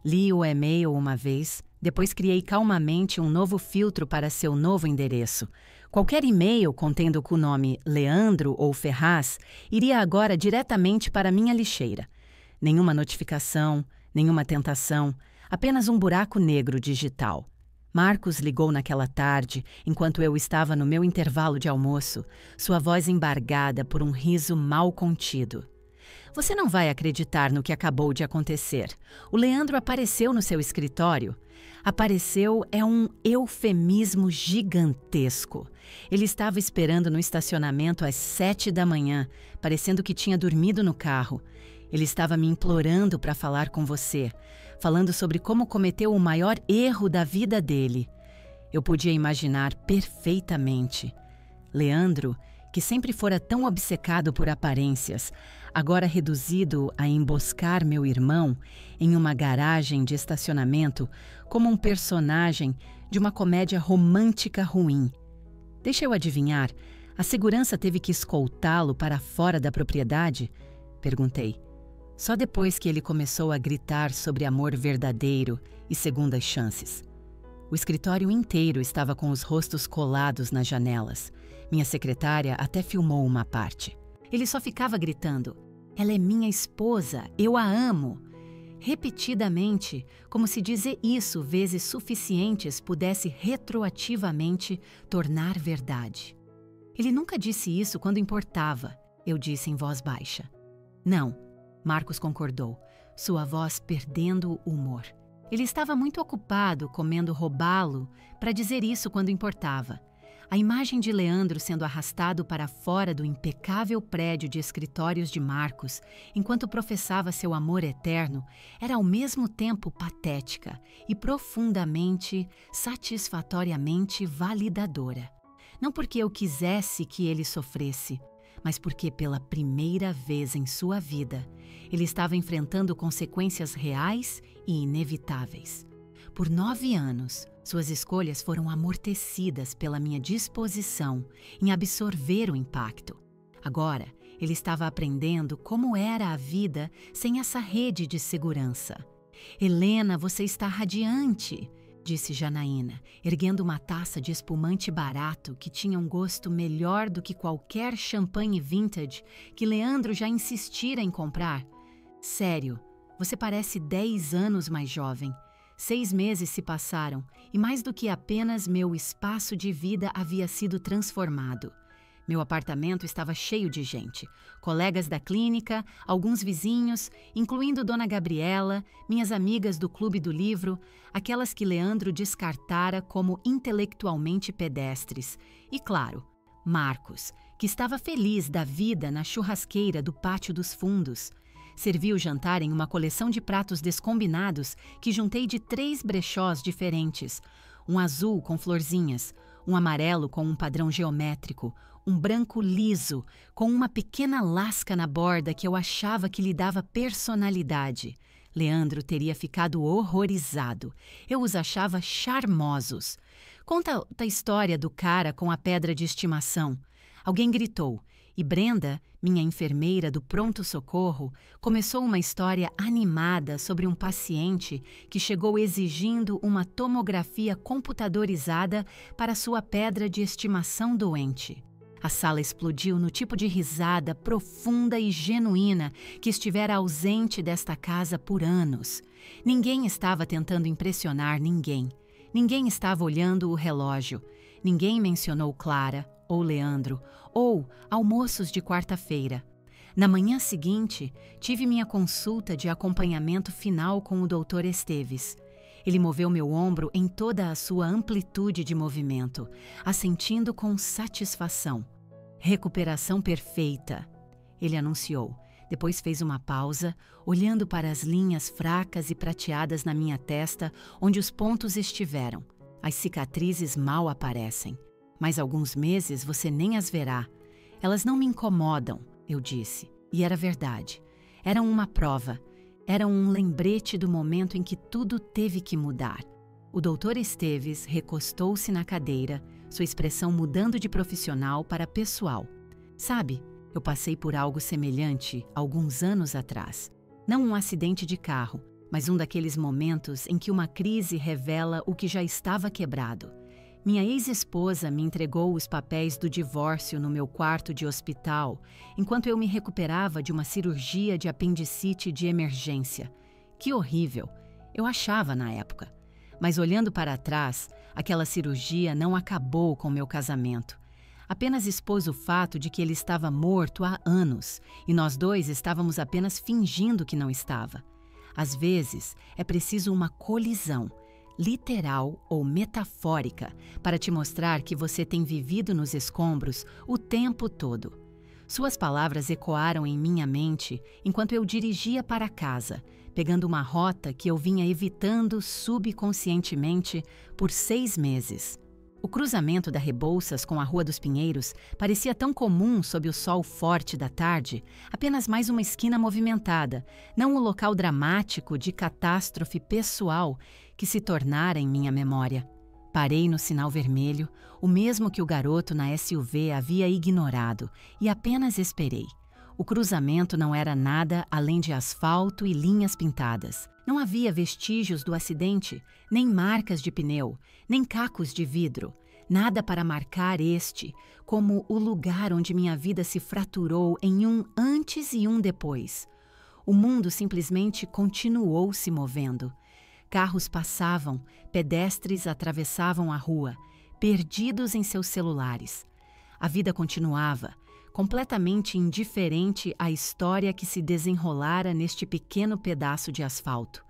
Li o e-mail uma vez, depois criei calmamente um novo filtro para seu novo endereço. Qualquer e-mail contendo o nome Leandro ou Ferraz iria agora diretamente para minha lixeira. Nenhuma notificação, nenhuma tentação, apenas um buraco negro digital. Marcos ligou naquela tarde, enquanto eu estava no meu intervalo de almoço, sua voz embargada por um riso mal contido. Você não vai acreditar no que acabou de acontecer. O Leandro apareceu no seu escritório. Apareceu é um eufemismo gigantesco. Ele estava esperando no estacionamento às 7 da manhã, parecendo que tinha dormido no carro. Ele estava me implorando para falar com você, falando sobre como cometeu o maior erro da vida dele. Eu podia imaginar perfeitamente. Leandro, que sempre fora tão obcecado por aparências, agora reduzido a emboscar meu irmão em uma garagem de estacionamento como um personagem de uma comédia romântica ruim. Deixa eu adivinhar, a segurança teve que escoltá-lo para fora da propriedade? Perguntei. Só depois que ele começou a gritar sobre amor verdadeiro e segundas chances. O escritório inteiro estava com os rostos colados nas janelas. Minha secretária até filmou uma parte. Ele só ficava gritando: "Ela é minha esposa, eu a amo!" Repetidamente, como se dizer isso vezes suficientes pudesse retroativamente tornar verdade. Ele nunca disse isso quando importava, eu disse em voz baixa. Não, Marcos concordou, sua voz perdendo o humor. Ele estava muito ocupado comendo robalo para dizer isso quando importava. A imagem de Leandro sendo arrastado para fora do impecável prédio de escritórios de Marcos, enquanto professava seu amor eterno, era ao mesmo tempo patética e profundamente, satisfatoriamente validadora. Não porque eu quisesse que ele sofresse, mas porque pela primeira vez em sua vida, ele estava enfrentando consequências reais e inevitáveis. Por 9 anos, suas escolhas foram amortecidas pela minha disposição em absorver o impacto. Agora, ele estava aprendendo como era a vida sem essa rede de segurança. "Helena, você está radiante", disse Janaína, erguendo uma taça de espumante barato que tinha um gosto melhor do que qualquer champanhe vintage que Leandro já insistira em comprar. "Sério, você parece 10 anos mais jovem. 6 meses se passaram e mais do que apenas meu espaço de vida havia sido transformado. Meu apartamento estava cheio de gente, colegas da clínica, alguns vizinhos, incluindo Dona Gabriela, minhas amigas do Clube do Livro, aquelas que Leandro descartara como intelectualmente pedestres. E, claro, Marcos, que estava feliz da vida na churrasqueira do Pátio dos Fundos. Servi o jantar em uma coleção de pratos descombinados que juntei de 3 brechós diferentes. Um azul com florzinhas, um amarelo com um padrão geométrico, um branco liso com uma pequena lasca na borda que eu achava que lhe dava personalidade. Leandro teria ficado horrorizado. Eu os achava charmosos. Conta a história do cara com a pedra de estimação. Alguém gritou. E Brenda, minha enfermeira do pronto-socorro, começou uma história animada sobre um paciente que chegou exigindo uma tomografia computadorizada para sua pedra de estimação doente. A sala explodiu no tipo de risada profunda e genuína que estivera ausente desta casa por anos. Ninguém estava tentando impressionar ninguém. Ninguém estava olhando o relógio. Ninguém mencionou Clara ou Leandro, ou almoços de quarta-feira. Na manhã seguinte, tive minha consulta de acompanhamento final com o Dr. Esteves. Ele moveu meu ombro em toda a sua amplitude de movimento, assentindo com satisfação. "Recuperação perfeita", ele anunciou. Depois fez uma pausa, olhando para as linhas fracas e prateadas na minha testa, onde os pontos estiveram. "As cicatrizes mal aparecem. Mais alguns meses você nem as verá. Elas não me incomodam", eu disse. E era verdade. Eram uma prova. Eram um lembrete do momento em que tudo teve que mudar. O Dr. Esteves recostou-se na cadeira, sua expressão mudando de profissional para pessoal. "Sabe, eu passei por algo semelhante alguns anos atrás. Não um acidente de carro, mas um daqueles momentos em que uma crise revela o que já estava quebrado. Minha ex-esposa me entregou os papéis do divórcio no meu quarto de hospital, enquanto eu me recuperava de uma cirurgia de apendicite de emergência. Que horrível, eu achava na época. Mas olhando para trás, aquela cirurgia não acabou com meu casamento. Apenas expôs o fato de que ele estava morto há anos, e nós dois estávamos apenas fingindo que não estava. Às vezes, é preciso uma colisão, literal ou metafórica, para te mostrar que você tem vivido nos escombros o tempo todo. Suas palavras ecoaram em minha mente enquanto eu dirigia para casa, pegando uma rota que eu vinha evitando subconscientemente por 6 meses. O cruzamento da Rebouças com a Rua dos Pinheiros parecia tão comum sob o sol forte da tarde, apenas mais uma esquina movimentada, não o local dramático de catástrofe pessoal que se tornara em minha memória. Parei no sinal vermelho, o mesmo que o garoto na SUV havia ignorado, e apenas esperei. O cruzamento não era nada além de asfalto e linhas pintadas. Não havia vestígios do acidente, nem marcas de pneu, nem cacos de vidro. Nada para marcar este, como o lugar onde minha vida se fraturou em um antes e um depois. O mundo simplesmente continuou se movendo. Carros passavam, pedestres atravessavam a rua, perdidos em seus celulares. A vida continuava, completamente indiferente à história que se desenrolara neste pequeno pedaço de asfalto.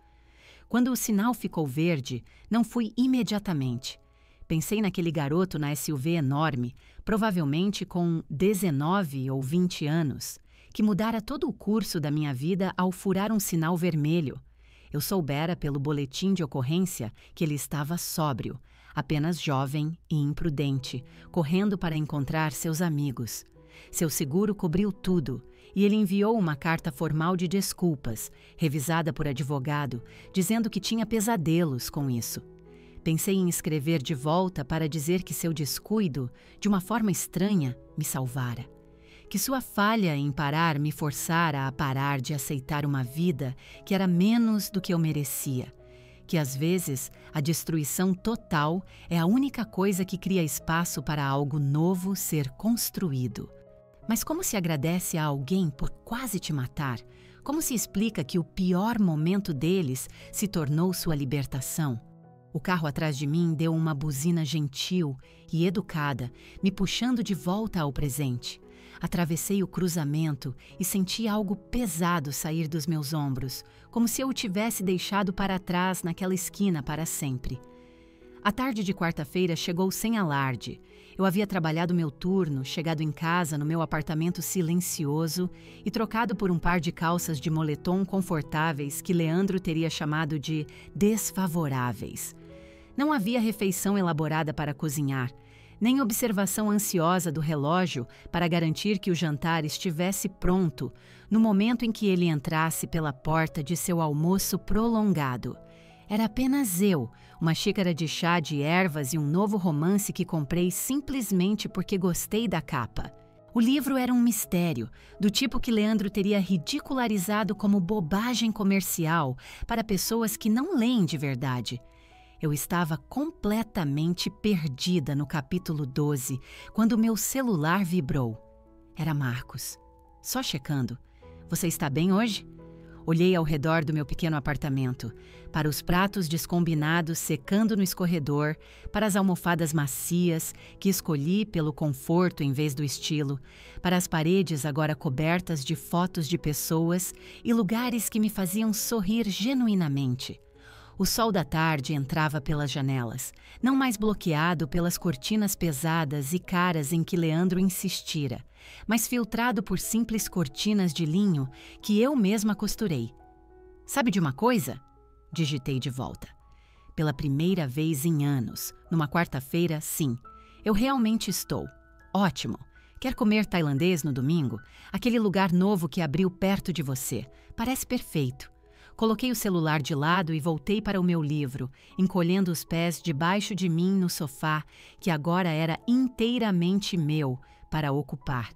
Quando o sinal ficou verde, não fui imediatamente. Pensei naquele garoto na SUV enorme, provavelmente com 19 ou 20 anos, que mudara todo o curso da minha vida ao furar um sinal vermelho. Eu soubera pelo boletim de ocorrência que ele estava sóbrio, apenas jovem e imprudente, correndo para encontrar seus amigos. Seu seguro cobriu tudo, e ele enviou uma carta formal de desculpas, revisada por advogado, dizendo que tinha pesadelos com isso. Pensei em escrever de volta para dizer que seu descuido, de uma forma estranha, me salvara. Que sua falha em parar me forçara a parar de aceitar uma vida que era menos do que eu merecia. Que às vezes a destruição total é a única coisa que cria espaço para algo novo ser construído. Mas como se agradece a alguém por quase te matar? Como se explica que o pior momento deles se tornou sua libertação? O carro atrás de mim deu uma buzina gentil e educada, me puxando de volta ao presente. Atravessei o cruzamento e senti algo pesado sair dos meus ombros, como se eu o tivesse deixado para trás naquela esquina para sempre. A tarde de quarta-feira chegou sem alarde. Eu havia trabalhado meu turno, chegado em casa no meu apartamento silencioso e trocado por um par de calças de moletom confortáveis que Leandro teria chamado de desfavoráveis. Não havia refeição elaborada para cozinhar, nem observação ansiosa do relógio para garantir que o jantar estivesse pronto no momento em que ele entrasse pela porta de seu almoço prolongado. Era apenas eu, uma xícara de chá de ervas e um novo romance que comprei simplesmente porque gostei da capa. O livro era um mistério, do tipo que Leandro teria ridicularizado como bobagem comercial para pessoas que não leem de verdade. Eu estava completamente perdida no capítulo 12, quando meu celular vibrou. Era Marcos. Só checando. Você está bem hoje? Olhei ao redor do meu pequeno apartamento, para os pratos descombinados secando no escorredor, para as almofadas macias, que escolhi pelo conforto em vez do estilo, para as paredes agora cobertas de fotos de pessoas e lugares que me faziam sorrir genuinamente. O sol da tarde entrava pelas janelas, não mais bloqueado pelas cortinas pesadas e caras em que Leandro insistira, mas filtrado por simples cortinas de linho que eu mesma costurei. Sabe de uma coisa? Digitei de volta. Pela primeira vez em anos, numa quarta-feira, sim, eu realmente estou. Ótimo! Quer comer tailandês no domingo? Aquele lugar novo que abriu perto de você. Parece perfeito. Coloquei o celular de lado e voltei para o meu livro, encolhendo os pés debaixo de mim no sofá, que agora era inteiramente meu, para ocupar.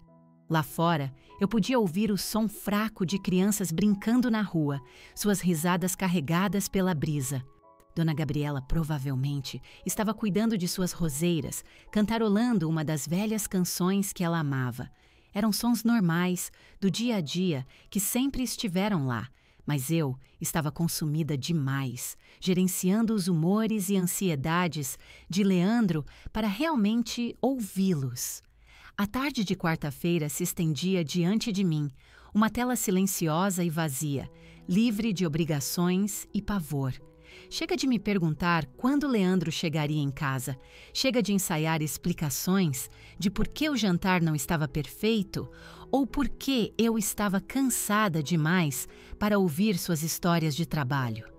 Lá fora, eu podia ouvir o som fraco de crianças brincando na rua, suas risadas carregadas pela brisa. Dona Gabriela provavelmente estava cuidando de suas roseiras, cantarolando uma das velhas canções que ela amava. Eram sons normais, do dia a dia, que sempre estiveram lá. Mas eu estava consumida demais, gerenciando os humores e ansiedades de Leandro para realmente ouvi-los. A tarde de quarta-feira se estendia diante de mim, uma tela silenciosa e vazia, livre de obrigações e pavor. Chega de me perguntar quando Leandro chegaria em casa. Chega de ensaiar explicações de por que o jantar não estava perfeito ou por que eu estava cansada demais para ouvir suas histórias de trabalho.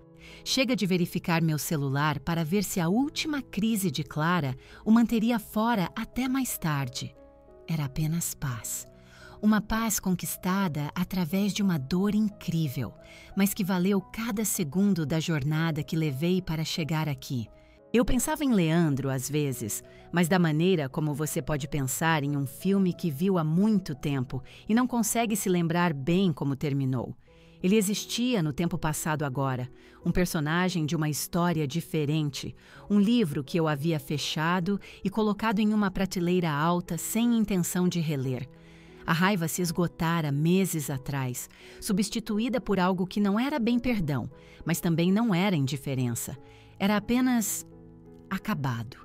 Chega de verificar meu celular para ver se a última crise de Clara o manteria fora até mais tarde. Era apenas paz. Uma paz conquistada através de uma dor incrível, mas que valeu cada segundo da jornada que levei para chegar aqui. Eu pensava em Leandro às vezes, mas da maneira como você pode pensar em um filme que viu há muito tempo e não consegue se lembrar bem como terminou. Ele existia no tempo passado agora, um personagem de uma história diferente, um livro que eu havia fechado e colocado em uma prateleira alta sem intenção de reler. A raiva se esgotara meses atrás, substituída por algo que não era bem perdão, mas também não era indiferença. Era apenas acabado.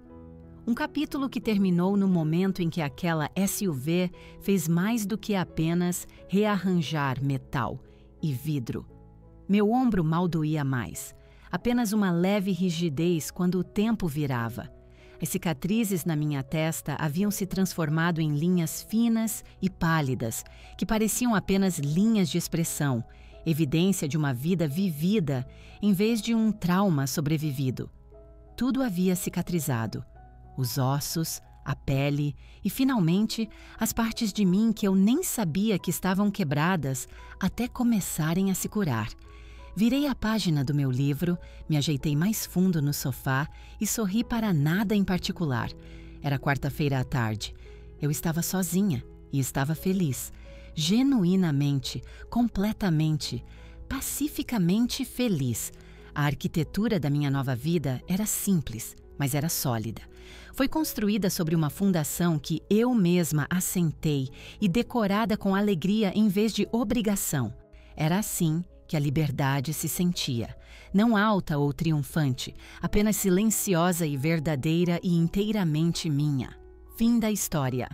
Um capítulo que terminou no momento em que aquela SUV fez mais do que apenas rearranjar metal e vidro. Meu ombro mal doía mais, apenas uma leve rigidez quando o tempo virava. As cicatrizes na minha testa haviam se transformado em linhas finas e pálidas, que pareciam apenas linhas de expressão, evidência de uma vida vivida em vez de um trauma sobrevivido. Tudo havia cicatrizado. Os ossos, a pele e, finalmente, as partes de mim que eu nem sabia que estavam quebradas até começarem a se curar. Virei a página do meu livro, me ajeitei mais fundo no sofá e sorri para nada em particular. Era quarta-feira à tarde. Eu estava sozinha e estava feliz. Genuinamente, completamente, pacificamente feliz. A arquitetura da minha nova vida era simples, mas era sólida. Foi construída sobre uma fundação que eu mesma assentei e decorada com alegria em vez de obrigação. Era assim que a liberdade se sentia, não alta ou triunfante, apenas silenciosa e verdadeira e inteiramente minha. Fim da história.